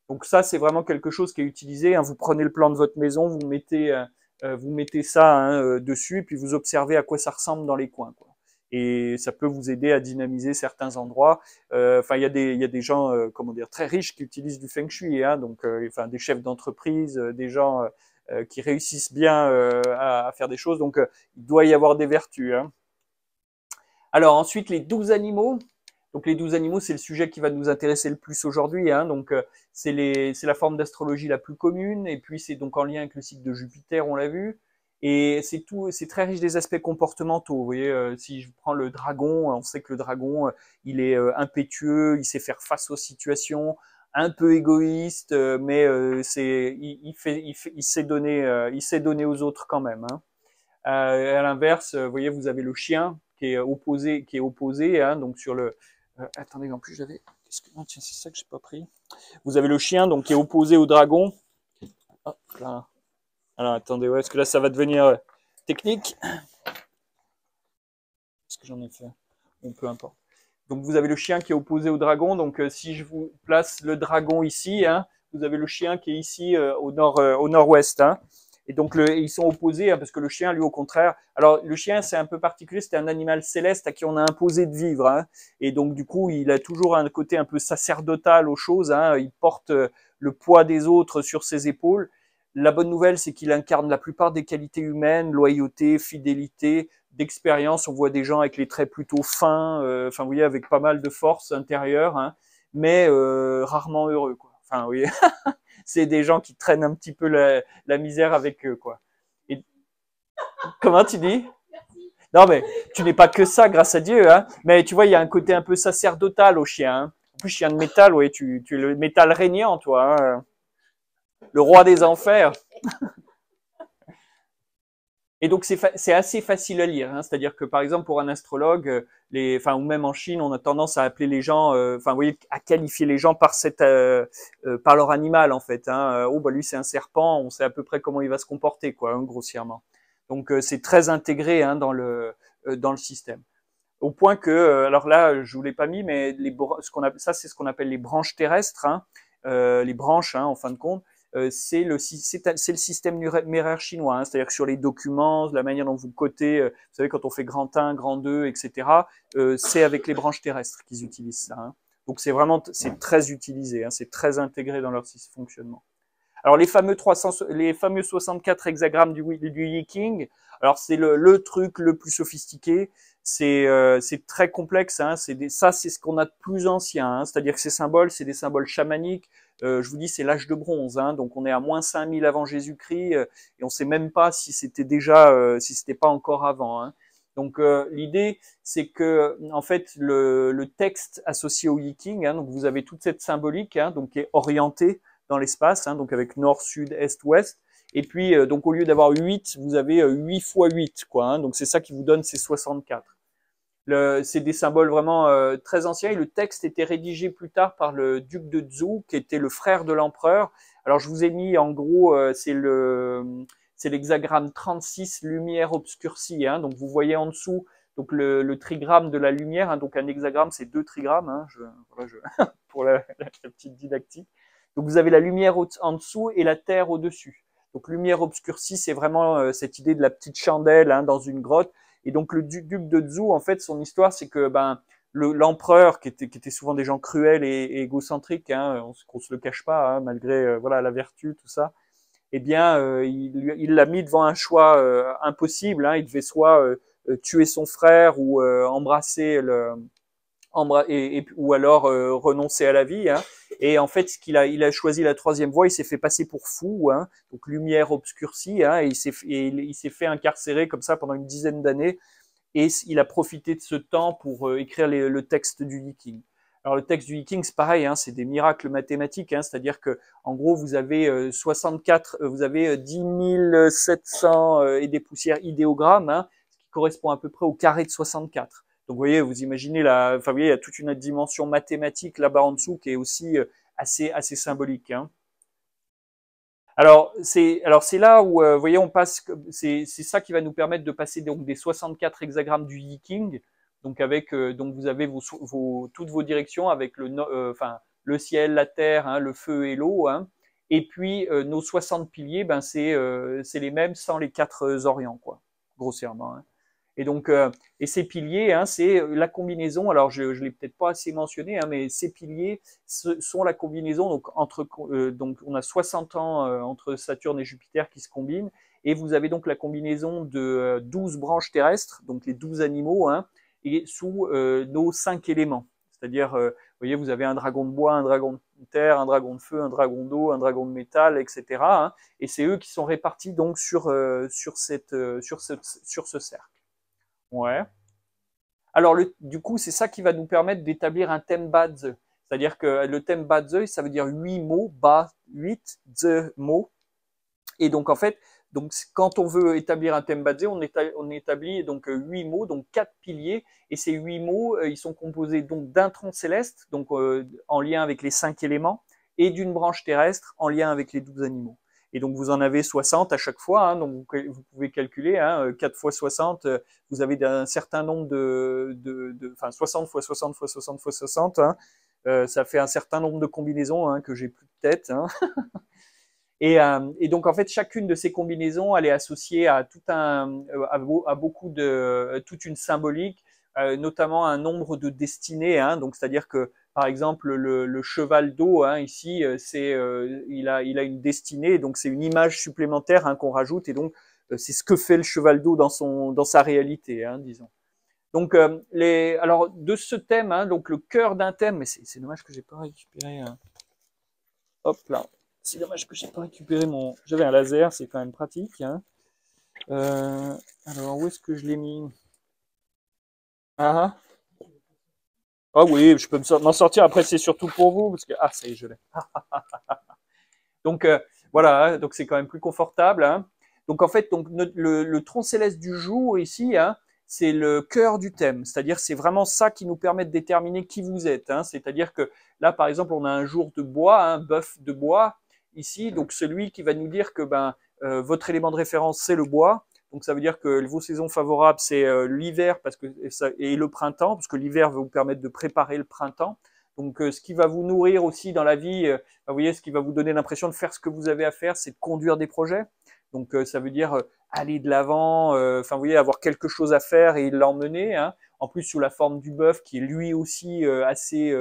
Donc ça, c'est vraiment quelque chose qui est utilisé, hein. Vous prenez le plan de votre maison, vous mettez ça, hein, dessus, et puis vous observez à quoi ça ressemble dans les coins, quoi. Et ça peut vous aider à dynamiser certains endroits. Enfin, il y a des gens, comment dire, très riches qui utilisent du feng shui, hein, donc, enfin, des chefs d'entreprise, des gens qui réussissent bien à faire des choses. Donc, il doit y avoir des vertus, hein. Alors ensuite, les 12 animaux. Donc les 12 animaux, c'est le sujet qui va nous intéresser le plus aujourd'hui, hein. Donc c'est la forme d'astrologie la plus commune, et puis c'est donc en lien avec le cycle de Jupiter, on l'a vu. Et c'est très riche des aspects comportementaux. Vous voyez, si je prends le dragon, on sait que le dragon, il est impétueux, il sait faire face aux situations, un peu égoïste, mais il sait donner aux autres quand même, hein. À l'inverse, vous voyez, vous avez le chien qui est opposé, hein, donc sur le. Attendez, en plus j'avais. Oh, tiens, c'est ça que j'ai pas pris. Vous avez le chien donc qui est opposé au dragon. Hop là. Alors attendez, ouais, parce que là ça va devenir technique. Qu'est-ce que j'en ai fait? Bon, peu importe. Donc vous avez le chien qui est opposé au dragon. Donc si je vous place le dragon ici, hein, vous avez le chien qui est ici au nord-ouest, hein. Et donc ils sont opposés, hein, parce que le chien, lui, au contraire. Alors le chien, c'est un peu particulier. C'était un animal céleste à qui on a imposé de vivre, hein. Et donc du coup, il a toujours un côté un peu sacerdotal aux choses, hein. Il porte le poids des autres sur ses épaules. La bonne nouvelle, c'est qu'il incarne la plupart des qualités humaines, loyauté, fidélité, d'expérience. On voit des gens avec les traits plutôt fins, enfin, vous voyez, avec pas mal de force intérieure, hein, mais rarement heureux, quoi. Enfin, vous voyez, c'est des gens qui traînent un petit peu la misère avec eux, quoi. Et comment tu dis? Non, mais tu n'es pas que ça, grâce à Dieu, hein. Mais tu vois, il y a un côté un peu sacerdotal au chien, hein. En plus, chien de métal, oui, tu es le métal régnant, toi, hein. Le roi des enfers. Et donc c'est assez facile à lire, hein. C'est-à-dire que par exemple pour un astrologue, ou même en Chine, on a tendance à appeler les gens, enfin vous voyez, à qualifier les gens par leur animal en fait, hein. Oh bah lui c'est un serpent, on sait à peu près comment il va se comporter quoi, hein, grossièrement. Donc c'est très intégré, hein, dans le système. Au point que, alors là je vous l'ai pas mis, mais c'est ce qu'on appelle les branches terrestres, hein, les branches, hein, en fin de compte. C'est le système numéraire chinois, hein, c'est-à-dire que sur les documents, la manière dont vous cotez, vous savez, quand on fait grand 1, grand 2, etc., c'est avec les branches terrestres qu'ils utilisent ça, hein. Donc c'est très utilisé, hein, c'est très intégré dans leur fonctionnement. Alors les fameux 64 hexagrammes du Yi King, alors c'est le truc le plus sophistiqué, c'est très complexe, hein, ça c'est ce qu'on a de plus ancien, hein, c'est-à-dire que ces symboles, c'est des symboles chamaniques. Je vous dis, c'est l'âge de bronze, hein, donc on est à moins 5000 avant Jésus-Christ, et on ne sait même pas si c'était si c'était pas encore avant, hein. Donc l'idée, c'est que en fait le texte associé au Yi King, hein, donc vous avez toute cette symbolique, hein, donc qui est orientée dans l'espace, hein, donc avec nord, sud, est, ouest. Et puis, donc au lieu d'avoir 8, vous avez 8 fois 8, quoi, hein, donc c'est ça qui vous donne ces 64. C'est des symboles vraiment très anciens, et le texte était rédigé plus tard par le duc de Zhou, qui était le frère de l'empereur. Alors je vous ai mis en gros, c'est l'hexagramme 36, lumière obscurcie, hein, donc vous voyez en dessous donc le trigramme de la lumière, hein, donc un hexagramme c'est 2 trigrammes, hein, pour la petite didactique. Donc vous avez la lumière en dessous et la terre au-dessus. Donc lumière obscurcie, c'est vraiment cette idée de la petite chandelle, hein, dans une grotte. Et donc le duc de Zhou, en fait, son histoire, c'est que l'empereur, qui était souvent des gens cruels et égocentriques, hein, qu'on se le cache pas, hein, malgré voilà la vertu, tout ça, eh bien, il l'a mis devant un choix impossible, hein. Il devait soit tuer son frère ou embrasser ou alors renoncer à la vie, hein. Et en fait, il a choisi la troisième voie. Il s'est fait passer pour fou, hein, donc lumière obscurcie, hein, et il s'est fait incarcérer comme ça pendant une dizaine d'années. Et il a profité de ce temps pour écrire le texte du Yi King. Alors le texte du Yi King, c'est pareil, hein, c'est des miracles mathématiques, hein, c'est-à-dire que en gros vous avez 10 700 et des poussières idéogrammes, hein, ce qui correspond à peu près au carré de 64. Donc vous voyez, vous imaginez vous voyez, il y a toute une dimension mathématique là-bas en dessous qui est aussi assez symbolique, hein. Alors c'est là où vous voyez, on passe, c'est ça qui va nous permettre de passer donc des 64 hexagrammes du Yi King, donc avec donc vous avez toutes vos directions avec le ciel, la terre, hein, le feu et l'eau. Hein. Et puis nos 60 piliers, ben c'est les mêmes sans les 4 orients, quoi, grossièrement. Hein. Et donc, et ces piliers, hein, c'est la combinaison. Alors, je l'ai peut-être pas assez mentionné, hein, mais ces piliers sont la combinaison. Donc, donc on a 60 ans entre Saturne et Jupiter qui se combinent, et vous avez donc la combinaison de 12 branches terrestres, donc les 12 animaux, hein, et sous nos 5 éléments. C'est-à-dire, vous voyez, vous avez un dragon de bois, un dragon de terre, un dragon de feu, un dragon d'eau, un dragon de métal, etc. Hein, et c'est eux qui sont répartis donc sur ce cercle. Ouais. Alors, du coup, c'est ça qui va nous permettre d'établir un thème Badze. C'est-à-dire que le thème Badze, ça veut dire 8 mots, ba, 8, ze, mots. Et donc, en fait, donc, quand on veut établir un thème Badze, on établit donc 8 mots, donc 4 piliers. Et ces 8 mots, ils sont composés donc d'un tronc céleste, donc en lien avec les 5 éléments, et d'une branche terrestre en lien avec les 12 animaux. Et donc, vous en avez 60 à chaque fois. Hein, donc, vous pouvez calculer, hein, 4 fois 60, vous avez un certain nombre enfin, 60 fois 60 fois 60 fois 60. Hein, ça fait un certain nombre de combinaisons hein, que j'ai plus de tête. Hein. Et donc, en fait, chacune de ces combinaisons, elle est associée à toute une symbolique, notamment un nombre de destinées. Hein, donc, c'est-à-dire que, par exemple, le cheval d'eau, hein, ici, il a une destinée, donc c'est une image supplémentaire hein, qu'on rajoute, et donc c'est ce que fait le cheval d'eau dans sa réalité, hein, disons. Donc, alors de ce thème, hein, donc le cœur d'un thème, mais c'est dommage que j'ai pas récupéré. Hop là. C'est dommage que j'ai pas récupéré mon. J'avais un laser, c'est quand même pratique. Hein. Alors, où est-ce que je l'ai mis? Ah, ah oui, je peux m'en sortir. Après, c'est surtout pour vous. Parce que... Ah, ça y est, je l'ai. Donc, voilà, hein, donc c'est quand même plus confortable. Hein. Donc, en fait, donc, le tronc céleste du jour, ici, hein, c'est le cœur du thème. C'est-à-dire, c'est vraiment ça qui nous permet de déterminer qui vous êtes. Hein. C'est-à-dire que là, par exemple, on a un jour de bois, un bœuf de bois. Ici, donc celui qui va nous dire que votre élément de référence, c'est le bois. Donc ça veut dire que vos saisons favorables, c'est l'hiver et le printemps, parce que l'hiver va vous permettre de préparer le printemps. Donc ce qui va vous nourrir aussi dans la vie, vous voyez, ce qui va vous donner l'impression de faire ce que vous avez à faire, c'est de conduire des projets. Donc ça veut dire aller de l'avant, enfin vous voyez, avoir quelque chose à faire et l'emmener. Hein. En plus sous la forme du bœuf qui est lui aussi assez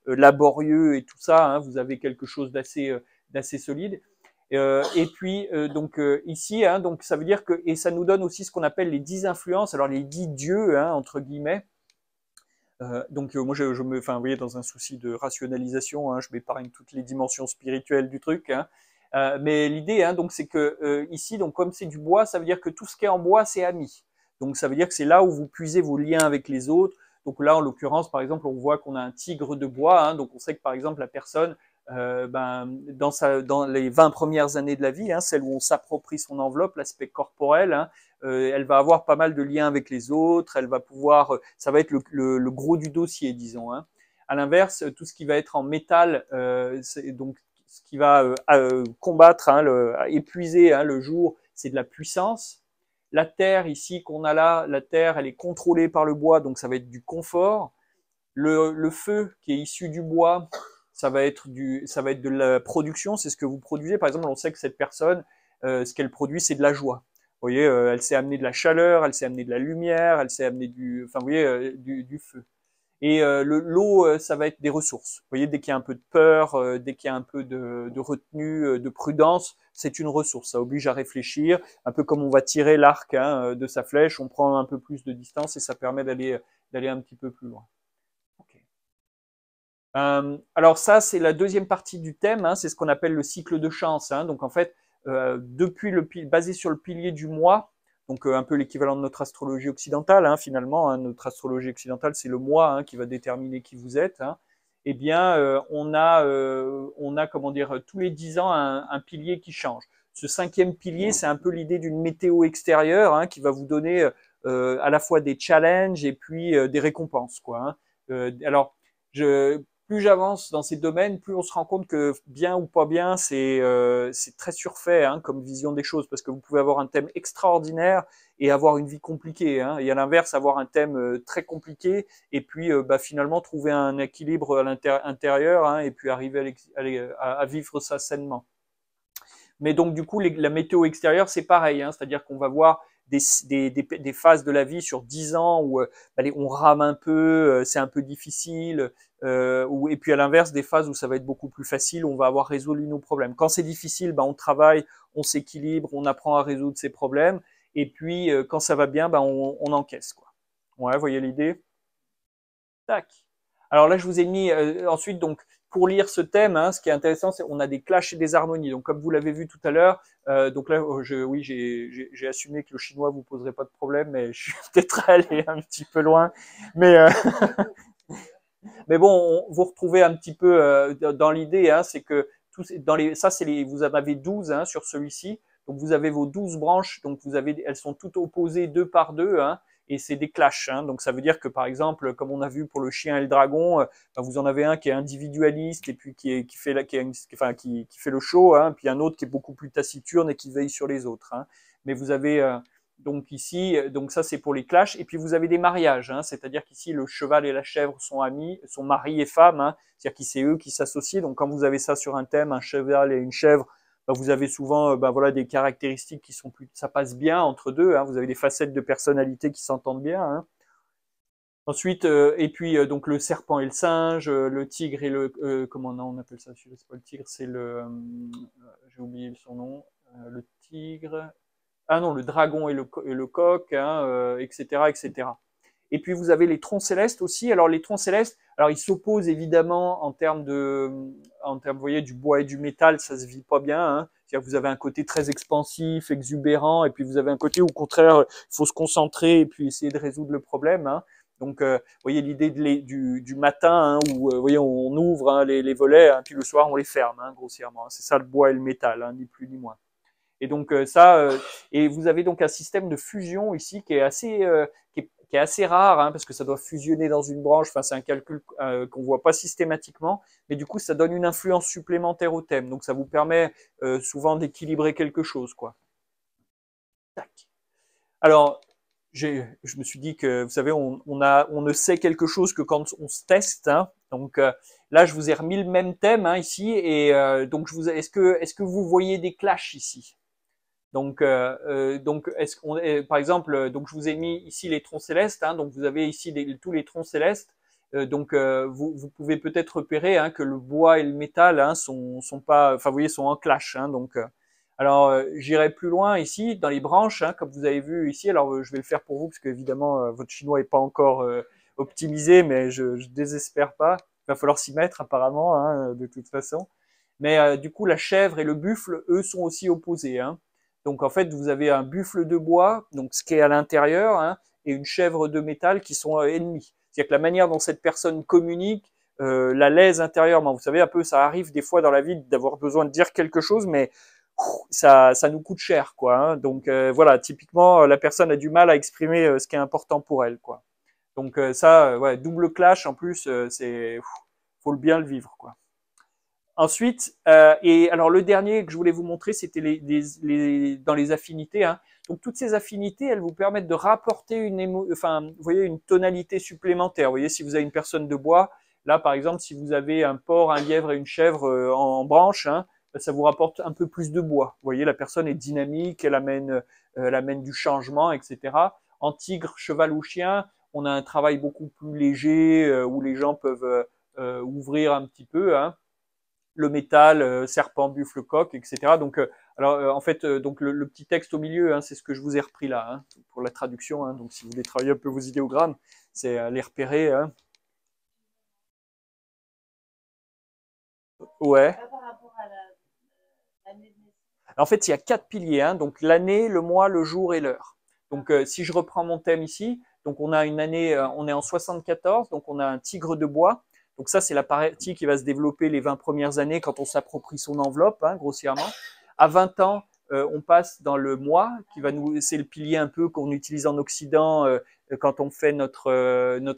laborieux et tout ça. Hein, vous avez quelque chose d'assez solide. Et puis donc ici, hein, donc ça veut dire que et ça nous donne aussi ce qu'on appelle les 10 influences. Alors les 10 dieux, hein, entre guillemets. Donc moi enfin vous voyez, dans un souci de rationalisation, hein, je m'épargne toutes les dimensions spirituelles du truc. Hein. Mais l'idée, hein, donc c'est que ici, donc comme c'est du bois, ça veut dire que tout ce qui est en bois, c'est ami. Donc ça veut dire que c'est là où vous puisez vos liens avec les autres. Donc là, en l'occurrence, par exemple, on voit qu'on a un tigre de bois. Hein, donc on sait que par exemple la personne, dans les 20 premières années de la vie, hein, celle où on s'approprie son enveloppe, l'aspect corporel, hein, elle va avoir pas mal de liens avec les autres. Elle va pouvoir, ça va être le gros du dossier, disons. Hein. À l'inverse, tout ce qui va être en métal, donc ce qui va combattre, hein, épuiser hein, le jour, c'est de la puissance. La terre ici qu'on a là, la terre, elle est contrôlée par le bois, donc ça va être du confort. Le feu qui est issu du bois, ça va être de la production, c'est ce que vous produisez. Par exemple, on sait que cette personne, ce qu'elle produit, c'est de la joie. Vous voyez, elle s'est amenée de la chaleur, elle s'est amenée de la lumière, elle s'est amenée enfin, vous voyez, du feu. Et l'eau, ça va être des ressources. Vous voyez, dès qu'il y a un peu de peur, dès qu'il y a un peu de retenue, de prudence, c'est une ressource. Ça oblige à réfléchir, un peu comme on va tirer l'arc hein, de sa flèche, on prend un peu plus de distance et ça permet d'aller un petit peu plus loin. Okay. Alors ça, c'est la deuxième partie du thème, hein, c'est ce qu'on appelle le cycle de chance. Hein. Donc en fait, basé sur le pilier du mois, donc un peu l'équivalent de notre astrologie occidentale, hein, finalement, hein, notre astrologie occidentale, c'est le mois hein, qui va déterminer qui vous êtes. Hein. Eh bien, on a, comment dire, tous les 10 ans un pilier qui change. Ce 5e pilier, c'est un peu l'idée d'une météo extérieure hein, qui va vous donner à la fois des challenges et puis des récompenses. Quoi, hein. Alors, plus j'avance dans ces domaines, plus on se rend compte que bien ou pas bien, c'est très surfait hein, comme vision des choses, parce que vous pouvez avoir un thème extraordinaire et avoir une vie compliquée. Hein, et à l'inverse, avoir un thème très compliqué et puis finalement trouver un équilibre à l'intérieur hein, et puis arriver à vivre ça sainement. Mais donc du coup, la météo extérieure, c'est pareil, hein, c'est-à-dire qu'on va voir des phases de la vie sur 10 ans où on rame un peu, c'est un peu difficile, et puis à l'inverse, des phases où ça va être beaucoup plus facile, on va avoir résolu nos problèmes. Quand c'est difficile, on travaille, on s'équilibre, on apprend à résoudre ses problèmes, et puis quand ça va bien, on encaisse, quoi. Ouais, vous voyez l'idée? Tac. Alors là, je vous ai mis ensuite, donc, pour lire ce thème, hein, ce qui est intéressant, c'est qu'on a des clashs et des harmonies. Donc, comme vous l'avez vu tout à l'heure, donc là, oui, j'ai assumé que le chinois vous poserait pas de problème, mais je suis peut-être allé un petit peu loin. Mais, mais bon, vous retrouvez un petit peu dans l'idée, hein, c'est que vous en avez 12 hein, sur celui-ci. Donc, vous avez vos 12 branches, donc elles sont toutes opposées deux par deux, hein, et c'est des clashs. Hein. Donc ça veut dire que par exemple, comme on a vu pour le chien et le dragon, vous en avez un qui est individualiste et puis qui fait le show, hein, puis un autre qui est beaucoup plus taciturne et qui veille sur les autres. Hein. Mais vous avez donc ici, donc ça c'est pour les clashs, et puis vous avez des mariages, hein, c'est-à-dire qu'ici le cheval et la chèvre sont amis, sont mari et femme, hein, c'est-à-dire que c'est eux qui s'associent. Donc quand vous avez ça sur un thème, un cheval et une chèvre, vous avez souvent voilà, des caractéristiques qui sont plus, ça passe bien entre deux. Hein, vous avez des facettes de personnalité qui s'entendent bien. Hein. Ensuite, et puis donc le serpent et le singe, le tigre et le comment on appelle ça? C'est pas le tigre, c'est le j'ai oublié son nom. Le tigre. Ah non, le dragon et le coq, hein, etc., etc. Et puis vous avez les troncs célestes aussi. Alors les troncs célestes, alors ils s'opposent évidemment vous voyez, du bois et du métal, ça se vit pas bien. Hein. C'est-à-dire que vous avez un côté très expansif, exubérant, et puis vous avez un côté où, au contraire, il faut se concentrer et puis essayer de résoudre le problème. Hein. Donc, vous voyez l'idée du matin, hein, où vous voyez, on ouvre hein, les volets, hein, puis le soir on les ferme, hein, grossièrement. C'est ça le bois et le métal, hein, ni plus ni moins. Et donc et vous avez donc un système de fusion ici qui est assez rare, hein, parce que ça doit fusionner dans une branche. Enfin, c'est un calcul qu'on voit pas systématiquement, mais du coup, ça donne une influence supplémentaire au thème. Donc, ça vous permet souvent d'équilibrer quelque chose, quoi. Tac. Alors, je me suis dit que, vous savez, on ne sait quelque chose que quand on se teste. Hein. Donc là, je vous ai remis le même thème hein, ici, et donc est-ce que vous voyez des clashs ici? Donc par exemple, donc je vous ai mis ici les troncs célestes. Hein, donc vous avez ici tous les troncs célestes. Donc vous pouvez peut-être repérer hein, que le bois et le métal hein, sont pas, enfin vous voyez, sont en clash. Hein, donc alors j'irai plus loin ici dans les branches, hein, comme vous avez vu ici. Alors je vais le faire pour vous parce que évidemment votre chinois est pas encore optimisé, mais je désespère pas. Il va falloir s'y mettre apparemment hein, de toute façon. Mais du coup la chèvre et le buffle, eux, sont aussi opposés. Hein. Donc en fait, vous avez un buffle de bois, donc ce qui est à l'intérieur, hein, et une chèvre de métal qui sont ennemis. C'est-à-dire que la manière dont cette personne communique, la lèse intérieurement. Vous savez, un peu, ça arrive des fois dans la vie d'avoir besoin de dire quelque chose, mais ça nous coûte cher, quoi. Hein. Donc voilà, typiquement, la personne a du mal à exprimer ce qui est important pour elle, quoi. Donc ça, ouais, double clash en plus, faut bien le vivre, quoi. Ensuite, et alors le dernier que je voulais vous montrer, c'était dans les affinités. Hein. Donc toutes ces affinités, elles vous permettent de rapporter vous voyez, une tonalité supplémentaire. Vous voyez, si vous avez une personne de bois, là par exemple, si vous avez un porc, un lièvre et une chèvre en branche, hein, ça vous rapporte un peu plus de bois. Vous voyez, la personne est dynamique, elle amène du changement, etc. En tigre, cheval ou chien, on a un travail beaucoup plus léger où les gens peuvent ouvrir un petit peu. Hein. Le métal, serpent, buffle, coq, etc. Donc, en fait, donc le petit texte au milieu, hein, c'est ce que je vous ai repris là hein, pour la traduction. Hein, donc, si vous voulez travailler un peu vos idéogrammes, c'est les repérer. Hein. Ouais. En fait, il y a 4 piliers. Hein, donc, l'année, le mois, le jour et l'heure. Donc, si je reprends mon thème ici, donc on a une année, on est en 74, donc on a un tigre de bois. Donc ça, c'est la partie qui va se développer les 20 premières années quand on s'approprie son enveloppe, hein, grossièrement. À 20 ans, on passe dans le mois, c'est le pilier un peu qu'on utilise en Occident quand on fait notre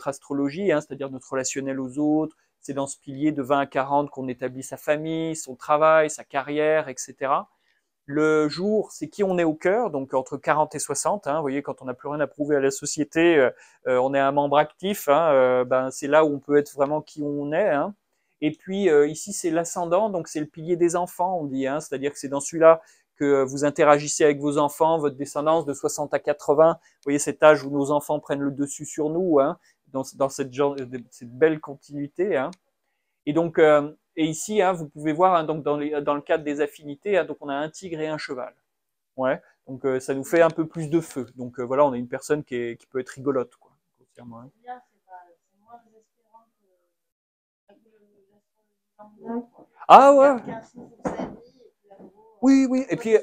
astrologie, hein, c'est-à-dire notre relationnel aux autres, c'est dans ce pilier de 20 à 40 qu'on établit sa famille, son travail, sa carrière, etc. Le jour, c'est qui on est au cœur, donc entre 40 et 60. Hein, vous voyez, quand on n'a plus rien à prouver à la société, on est un membre actif. Hein, ben, c'est là où on peut être vraiment qui on est. Hein. Et puis ici, c'est l'ascendant, donc c'est le pilier des enfants, on dit. Hein, c'est-à-dire que c'est dans celui-là que vous interagissez avec vos enfants, votre descendance de 60 à 80. Vous voyez cet âge où nos enfants prennent le dessus sur nous, hein, dans cette belle continuité. Hein. Et donc, et ici, hein, vous pouvez voir, hein, donc dans le cadre des affinités, hein, donc on a un tigre et un cheval. Ouais. Donc ça nous fait un peu plus de feu. Donc voilà, on a une personne qui peut être rigolote, quoi. Hein. Ah ouais. Oui, oui. Et puis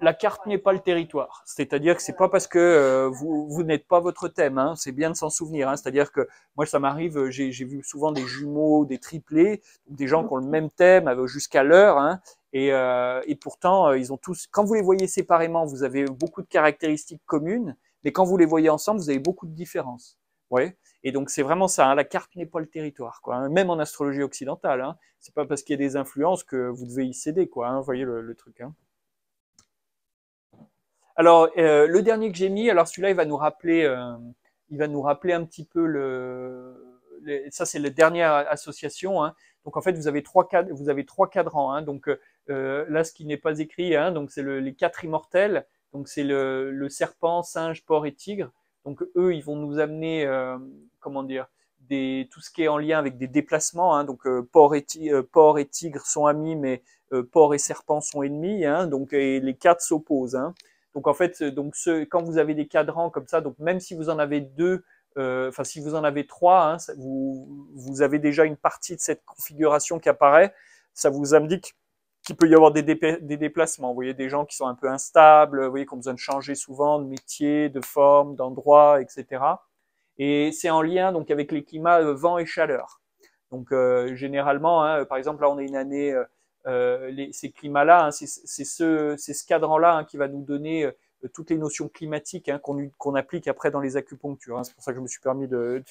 la carte n'est pas le territoire. C'est-à-dire que c'est pas parce que vous n'êtes pas votre thème. Hein. C'est bien de s'en souvenir. Hein. C'est-à-dire que moi, ça m'arrive, j'ai vu souvent des jumeaux, des triplés, des gens qui ont le même thème jusqu'à l'heure. Hein. Et pourtant, ils ont tous. Quand vous les voyez séparément, vous avez beaucoup de caractéristiques communes, mais quand vous les voyez ensemble, vous avez beaucoup de différences. Ouais. Et donc c'est vraiment ça. Hein. La carte n'est pas le territoire, quoi. Hein. Même en astrologie occidentale, hein. C'est pas parce qu'il y a des influences que vous devez y céder, quoi. Hein. Vous voyez le truc. Hein. Alors, le dernier que j'ai mis, alors celui-là, il va nous rappeler un petit peu ça c'est la dernière association. Hein. Donc en fait, vous avez trois cadrans. Hein. Donc là, ce qui n'est pas écrit, hein, donc c'est les quatre immortels. Donc c'est le serpent, singe, porc et tigre. Donc eux, ils vont nous amener, comment dire, tout ce qui est en lien avec des déplacements. Hein. Donc porc et tigre sont amis, mais porc et serpent sont ennemis. Hein. Donc et les quatre s'opposent. Hein. Donc en fait, quand vous avez des cadrans comme ça, donc même si vous en avez deux, enfin si vous en avez trois, hein, vous avez déjà une partie de cette configuration qui apparaît. Ça vous indique qu'il peut y avoir des déplacements. Vous voyez, des gens qui sont un peu instables, vous voyez, qui ont besoin de changer souvent de métier, de forme, d'endroit, etc. Et c'est en lien donc avec les climats vent et chaleur. Donc généralement, hein, par exemple, là on a une année ces climats-là, hein, c'est ce cadran-là hein, qui va nous donner toutes les notions climatiques hein, qu'on applique après dans les acupunctures. Hein. C'est pour ça que je me suis permis de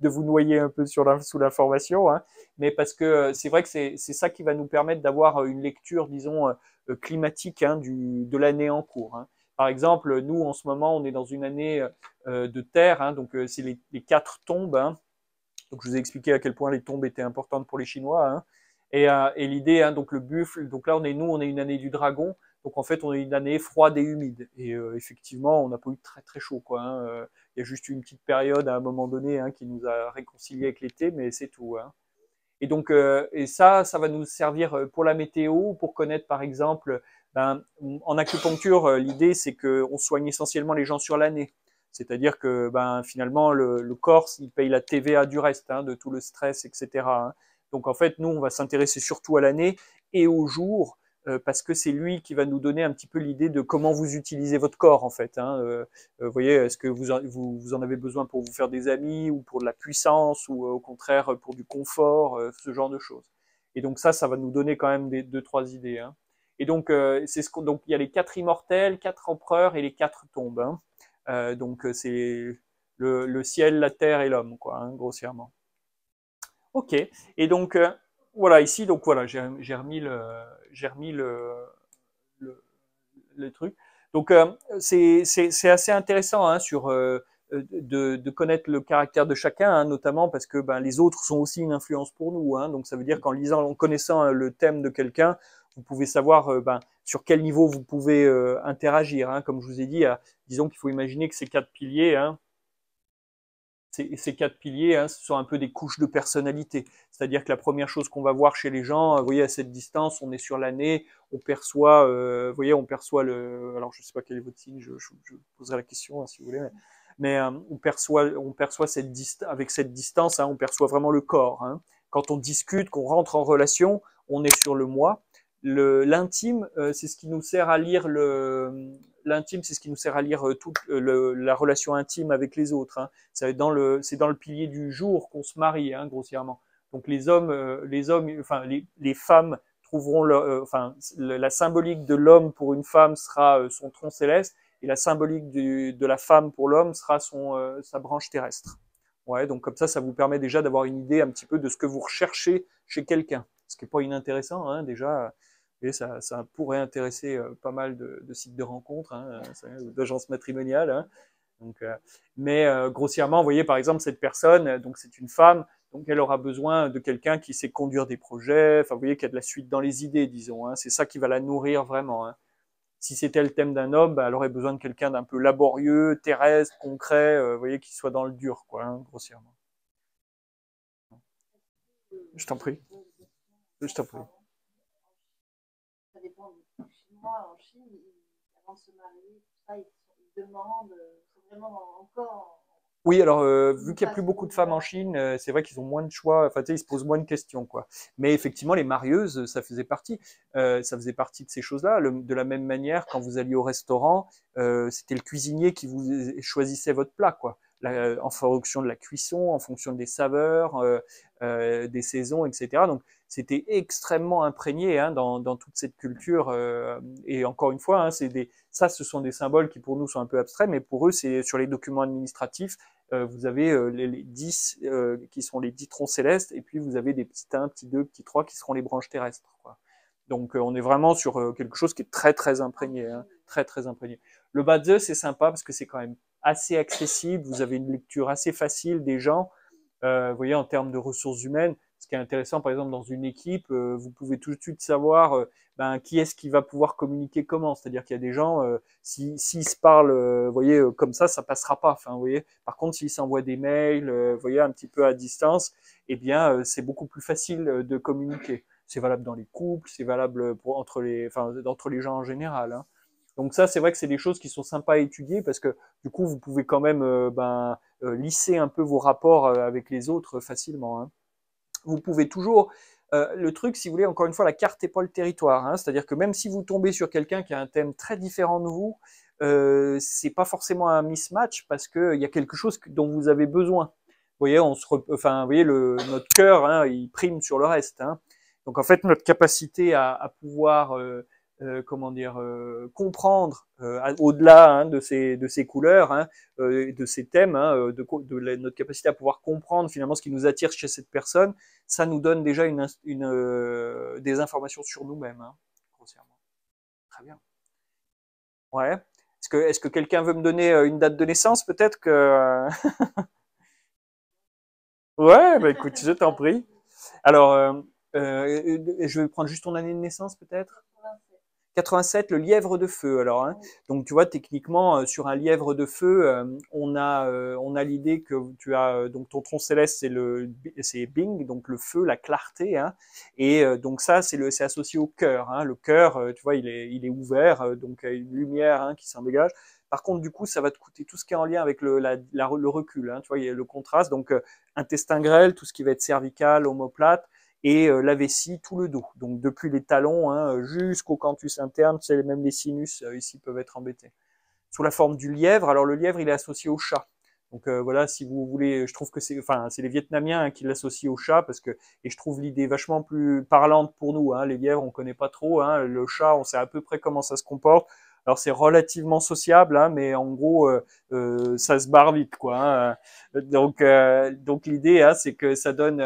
vous noyer un peu sous l'information, hein. Mais parce que c'est vrai que c'est ça qui va nous permettre d'avoir une lecture, disons, climatique hein, de l'année en cours. Hein. Par exemple, nous, en ce moment, on est dans une année de terre, hein, donc c'est les quatre tombes. Hein. Donc, je vous ai expliqué à quel point les tombes étaient importantes pour les Chinois. Hein. Et l'idée, hein, donc le buffle, donc là on est une année du dragon, donc en fait on est une année froide et humide. Et effectivement, on n'a pas eu très très chaud, quoi. Hein. Il y a juste eu une petite période à un moment donné hein, qui nous a réconciliés avec l'été, mais c'est tout. Hein. Et donc, et ça va nous servir pour la météo, pour connaître par exemple, ben, en acupuncture, l'idée c'est qu'on soigne essentiellement les gens sur l'année. C'est-à-dire que ben, finalement, le corps, il paye la TVA du reste, hein, de tout le stress, etc. Hein. Donc en fait, nous, on va s'intéresser surtout à l'année et au jour, parce que c'est lui qui va nous donner un petit peu l'idée de comment vous utilisez votre corps, en fait. Hein. Vous voyez, est-ce que vous en avez besoin pour vous faire des amis ou pour de la puissance ou au contraire pour du confort, ce genre de choses. Et donc ça va nous donner quand même deux, trois idées. Hein. Et donc, donc il y a les quatre immortels, quatre empereurs et les quatre tombes. Hein. Donc c'est le ciel, la terre et l'homme, quoi, hein, grossièrement. Ok. Et donc voilà ici, donc voilà, j'ai remis le truc. Donc c'est assez intéressant hein, sur de connaître le caractère de chacun, hein, notamment parce que ben, les autres sont aussi une influence pour nous. Hein, donc ça veut dire qu'en lisant, en connaissant le thème de quelqu'un, vous pouvez savoir ben, sur quel niveau vous pouvez interagir. Hein, comme je vous ai dit, disons qu'il faut imaginer que ces quatre piliers, hein, ces quatre piliers, hein, ce sont un peu des couches de personnalité. C'est-à-dire que la première chose qu'on va voir chez les gens, vous voyez, à cette distance, on est sur l'année, on perçoit, vous voyez, on perçoit alors je sais pas quel est votre signe, je poserai la question hein, si vous voulez, mais on perçoit avec cette distance, hein, on perçoit vraiment le corps. Hein. Quand on discute, qu'on rentre en relation, on est sur le moi. L'intime, c'est ce qui nous sert à lire l'intime, c'est ce qui nous sert à lire toute la relation intime avec les autres. Hein. C'est dans le pilier du jour qu'on se marie, hein, grossièrement. Donc les hommes, enfin les femmes trouveront enfin la symbolique de l'homme pour une femme sera son tronc céleste et la symbolique de la femme pour l'homme sera sa branche terrestre. Ouais, donc comme ça vous permet déjà d'avoir une idée un petit peu de ce que vous recherchez chez quelqu'un. Ce qui n'est pas inintéressant, hein, déjà. Et ça pourrait intéresser pas mal de sites de rencontres, hein, d'agences matrimoniales. Hein. Donc, mais grossièrement, vous voyez, par exemple, cette personne, donc c'est une femme, donc elle aura besoin de quelqu'un qui sait conduire des projets, enfin, vous voyez, qui a de la suite dans les idées, disons. Hein, c'est ça qui va la nourrir vraiment. Hein. Si c'était le thème d'un homme, bah, elle aurait besoin de quelqu'un d'un peu laborieux, terrestre, concret, vous voyez, qui soit dans le dur, quoi, hein, grossièrement. Je t'en prie. Je t'en prie. Ça dépend des Chinois. En Chine, avant de se marier, tout ça, ils demandent, c'est vraiment encore. Oui, alors vu qu'il n'y a plus beaucoup de femmes en Chine, c'est vrai qu'ils ont moins de choix. Enfin, tu sais, ils se posent moins de questions, quoi. Mais effectivement, les marieuses, ça faisait partie. Ça faisait partie de ces choses-là. De la même manière, quand vous alliez au restaurant, c'était le cuisinier qui vous choisissait votre plat, quoi. En fonction de la cuisson, en fonction des saveurs, des saisons, etc. Donc, c'était extrêmement imprégné hein, dans toute cette culture. Et encore une fois, hein, ça, ce sont des symboles qui pour nous sont un peu abstraits, mais pour eux, c'est sur les documents administratifs vous avez les 10 qui sont les 10 troncs célestes, et puis vous avez des petits 1, petits 2, petits 3 qui seront les branches terrestres. Quoi. Donc on est vraiment sur quelque chose qui est très très imprégné. Hein, très très imprégné. Le Badze, c'est sympa parce que c'est quand même assez accessible, vous avez une lecture assez facile des gens, vous voyez, en termes de ressources humaines. Ce qui est intéressant, par exemple, dans une équipe, vous pouvez tout de suite savoir qui est-ce qui va pouvoir communiquer comment. C'est-à-dire qu'il y a des gens, s'ils se parlent, vous voyez, comme ça passera pas. Enfin, vous voyez. Par contre, s'ils s'envoient des mails, vous voyez, un petit peu à distance, eh bien, c'est beaucoup plus facile de communiquer. C'est valable dans les couples, c'est valable entre les gens en général. Hein. Donc ça, c'est vrai que c'est des choses qui sont sympas à étudier parce que du coup, vous pouvez quand même lisser un peu vos rapports avec les autres facilement. Hein. Vous pouvez toujours le truc, si vous voulez, encore une fois, la carte n'est pas le territoire. Hein, c'est-à-dire que même si vous tombez sur quelqu'un qui a un thème très différent de vous, c'est pas forcément un mismatch parce qu'il y a quelque chose dont vous avez besoin. Vous voyez, vous voyez notre cœur, hein, il prime sur le reste. Hein. Donc en fait, notre capacité à pouvoir comment dire, comprendre au-delà hein, de ces couleurs, hein, de ces thèmes, hein, notre capacité à pouvoir comprendre finalement ce qui nous attire chez cette personne, ça nous donne déjà des informations sur nous-mêmes, hein, grossièrement. Très bien. Ouais. Est-ce que quelqu'un veut me donner une date de naissance peut-être que Ouais, bah écoute, je t'en prie. Alors, je vais prendre juste ton année de naissance peut-être. 87, le lièvre de feu. Alors, hein. Donc tu vois, techniquement, sur un lièvre de feu, on a l'idée que tu as donc ton tronc céleste, c'est Bing, donc le feu, la clarté, hein. Et donc ça, c'est associé au cœur. Hein. Le cœur, tu vois, il est ouvert, donc il y a une lumière hein, qui s'en dégage. Par contre, du coup, ça va te coûter tout ce qui est en lien avec le recul. Hein, tu vois, il y a le contraste. Donc intestin grêle, tout ce qui va être cervical, omoplate et la vessie, tout le dos. Donc depuis les talons hein, jusqu'au canthus interne, même les sinus ici peuvent être embêtés. Sous la forme du lièvre, alors le lièvre il est associé au chat. Donc voilà, si vous voulez, je trouve que c'est les Vietnamiens hein, qui l'associent au chat parce que et je trouve l'idée vachement plus parlante pour nous. Hein. Les lièvres on connaît pas trop, hein. Le chat on sait à peu près comment ça se comporte. Alors c'est relativement sociable, hein, mais en gros ça se barre vite, quoi. Hein. Donc l'idée, hein, c'est que ça donne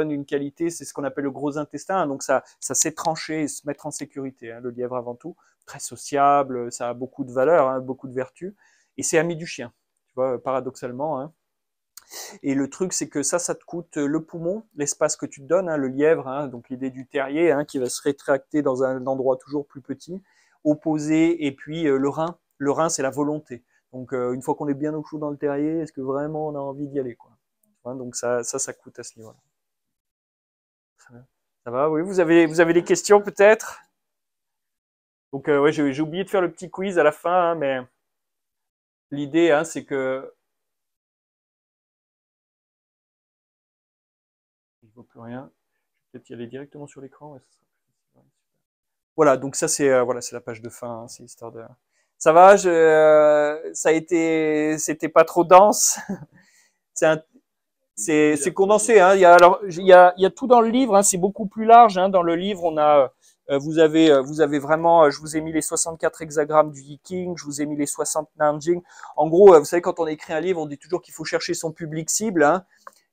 une qualité, c'est ce qu'on appelle le gros intestin. Hein, donc ça sait trancher et se mettre en sécurité. Hein, le lièvre avant tout, très sociable, ça a beaucoup de valeurs, hein, beaucoup de vertus, et c'est ami du chien. Tu vois, paradoxalement. Hein. Et le truc, c'est que ça te coûte le poumon, l'espace que tu te donnes, hein, le lièvre, hein, donc l'idée du terrier, hein, qui va se rétracter dans un endroit toujours plus petit, opposé, et puis le rein. Le rein, c'est la volonté. Donc une fois qu'on est bien au chaud dans le terrier, est-ce que vraiment on a envie d'y aller, quoi. Hein, donc ça coûte à ce niveau-là. Ça va, oui, vous avez des questions peut-être? Donc ouais, j'ai oublié de faire le petit quiz à la fin, hein, mais l'idée, hein, c'est que je ne vois plus rien. Je vais peut-être y aller directement sur l'écran. Ouais, ça sera plus facile. Voilà, donc ça c'est la page de fin. Hein, c'est histoire de. Ça va, c'était pas trop dense. C'est condensé. Hein. Il y a tout dans le livre. Hein, c'est beaucoup plus large. Hein. Dans le livre, on a vous avez vraiment, je vous ai mis les 64 hexagrammes du Yi King, je vous ai mis les 60 Nanjing. En gros, vous savez, quand on écrit un livre, on dit toujours qu'il faut chercher son public cible, hein.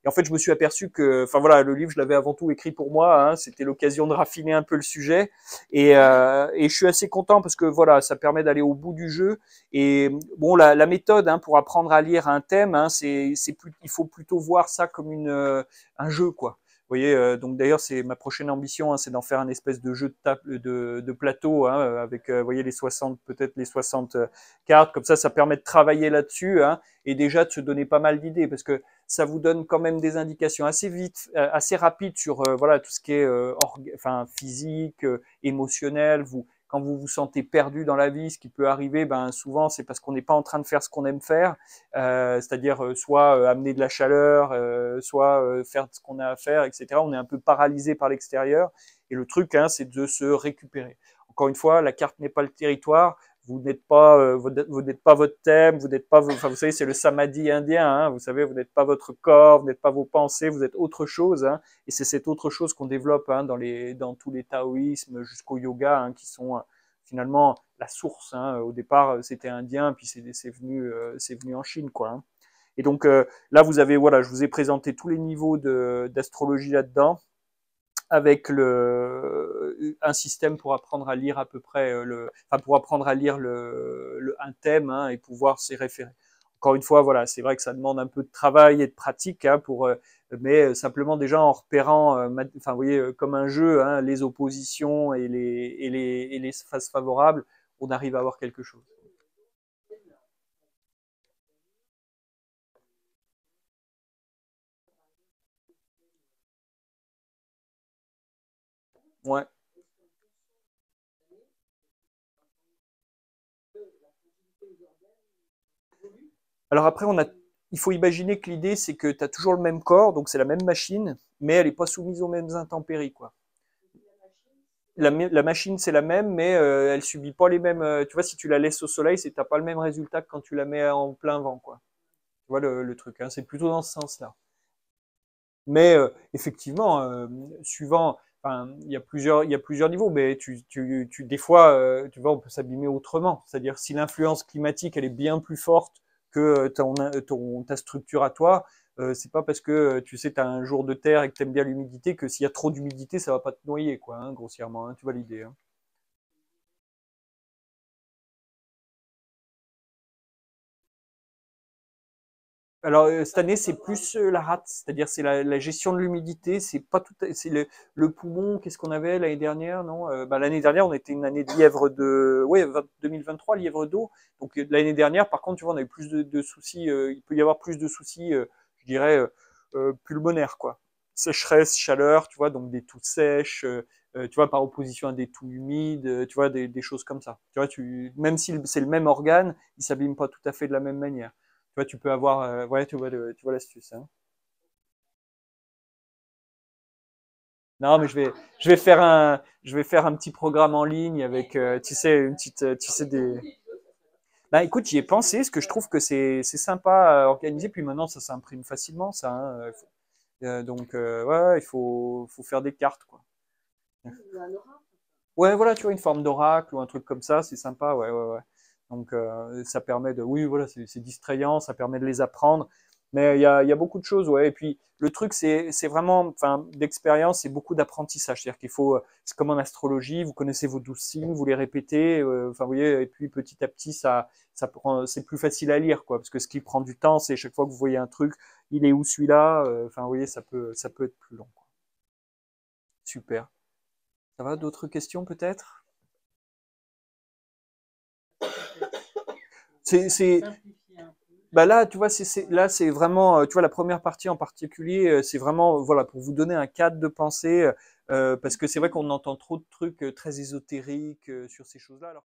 Et en fait, je me suis aperçu que, enfin voilà, le livre, je l'avais avant tout écrit pour moi, hein. C'était l'occasion de raffiner un peu le sujet. Et je suis assez content parce que voilà, ça permet d'aller au bout du jeu. Et bon, la méthode, hein, pour apprendre à lire un thème, hein, il faut plutôt voir ça comme un jeu, quoi. Vous voyez, donc d'ailleurs, c'est ma prochaine ambition, hein, c'est d'en faire un espèce de jeu de table, de plateau, hein, avec, vous voyez, peut-être les 60 cartes. Comme ça permet de travailler là-dessus, hein, et déjà de se donner pas mal d'idées, parce que ça vous donne quand même des indications assez vite, assez rapides sur voilà tout ce qui est enfin physique, émotionnel. Quand vous vous sentez perdu dans la vie, ce qui peut arriver, ben souvent c'est parce qu'on n'est pas en train de faire ce qu'on aime faire, c'est-à-dire soit amener de la chaleur, soit faire ce qu'on a à faire, etc. On est un peu paralysé par l'extérieur. Et le truc, hein, c'est de se récupérer. Encore une fois, la carte n'est pas le territoire. Vous n'êtes pas, vous n'êtes pas votre thème, vous n'êtes pas, enfin, vous savez, c'est le samadhi indien, hein, vous savez, vous n'êtes pas votre corps, vous n'êtes pas vos pensées, vous êtes autre chose, hein, et c'est cette autre chose qu'on développe, hein, dans tous les taoïsmes jusqu'au yoga, hein, qui sont finalement la source, hein. Au départ, c'était indien, puis c'est venu en Chine, quoi, hein. Et donc là, voilà, je vous ai présenté tous les niveaux d'astrologie là-dedans, avec un système pour apprendre à lire à peu près pour apprendre à lire un thème, hein, et pouvoir s'y référer. Encore une fois, voilà, c'est vrai que ça demande un peu de travail et de pratique, hein, mais simplement déjà en repérant, enfin, vous voyez, comme un jeu, hein, les oppositions et les phases favorables, on arrive à avoir quelque chose. Ouais. Alors après, il faut imaginer que l'idée, c'est que tu as toujours le même corps, donc c'est la même machine, mais elle n'est pas soumise aux mêmes intempéries, quoi. La machine, c'est la même, mais elle subit pas les mêmes. Tu vois, si tu la laisses au soleil, t'as pas le même résultat que quand tu la mets en plein vent, quoi. Tu vois le truc, hein, c'est plutôt dans ce sens-là. Mais effectivement, suivant, enfin, il y a plusieurs niveaux, mais des fois, tu vois, on peut s'abîmer autrement. C'est-à-dire, si l'influence climatique, elle est bien plus forte que ta structure à toi, c'est pas parce que tu sais, tu as un jour de terre et que tu aimes bien l'humidité que s'il y a trop d'humidité, ça va pas te noyer, quoi, hein, grossièrement, hein, tu vois l'idée, hein. Alors cette année c'est plus la rate, c'est-à-dire c'est la gestion de l'humidité, c'est pas tout, c'est le poumon. Qu'est-ce qu'on avait l'année dernière, non? L'année dernière on était une année de lièvre de, ouais, 2023 lièvre d'eau. Donc l'année dernière par contre tu vois on a eu plus de soucis, il peut y avoir plus de soucis, je dirais pulmonaires, quoi. Sécheresse, chaleur, tu vois, donc des toux sèches. Tu vois, par opposition à des toux humides, tu vois, des choses comme ça. Tu vois, même si c'est le même organe, il s'abîme pas tout à fait de la même manière. Tu vois, tu peux avoir, ouais, tu vois l'astuce, hein. Non, mais je vais faire un petit programme en ligne avec, tu sais, tu sais Bah, écoute, j'y ai pensé, ce que je trouve que c'est sympa à organiser, puis maintenant ça s'imprime facilement, ça, hein. Donc, ouais, faut faire des cartes, quoi. Ouais, voilà, tu vois, une forme d'oracle ou un truc comme ça, c'est sympa, ouais, ouais, ouais. Donc, ça permet oui, voilà, c'est distrayant, ça permet de les apprendre. Mais il y a beaucoup de choses, ouais. Et puis, le truc, c'est vraiment, enfin, d'expérience, c'est beaucoup d'apprentissage. C'est-à-dire qu'il faut, c'est comme en astrologie, vous connaissez vos 12 signes, vous les répétez, enfin, vous voyez, et puis petit à petit, c'est plus facile à lire, quoi. Parce que ce qui prend du temps, c'est chaque fois que vous voyez un truc, il est où celui-là? Enfin, vous voyez, ça peut être plus long, quoi. Super. Ça va, d'autres questions peut-être? C'est, bah là, tu vois, là, c'est vraiment, tu vois, la première partie en particulier, c'est vraiment, voilà, pour vous donner un cadre de pensée, parce que c'est vrai qu'on entend trop de trucs très ésotériques sur ces choses-là. Alors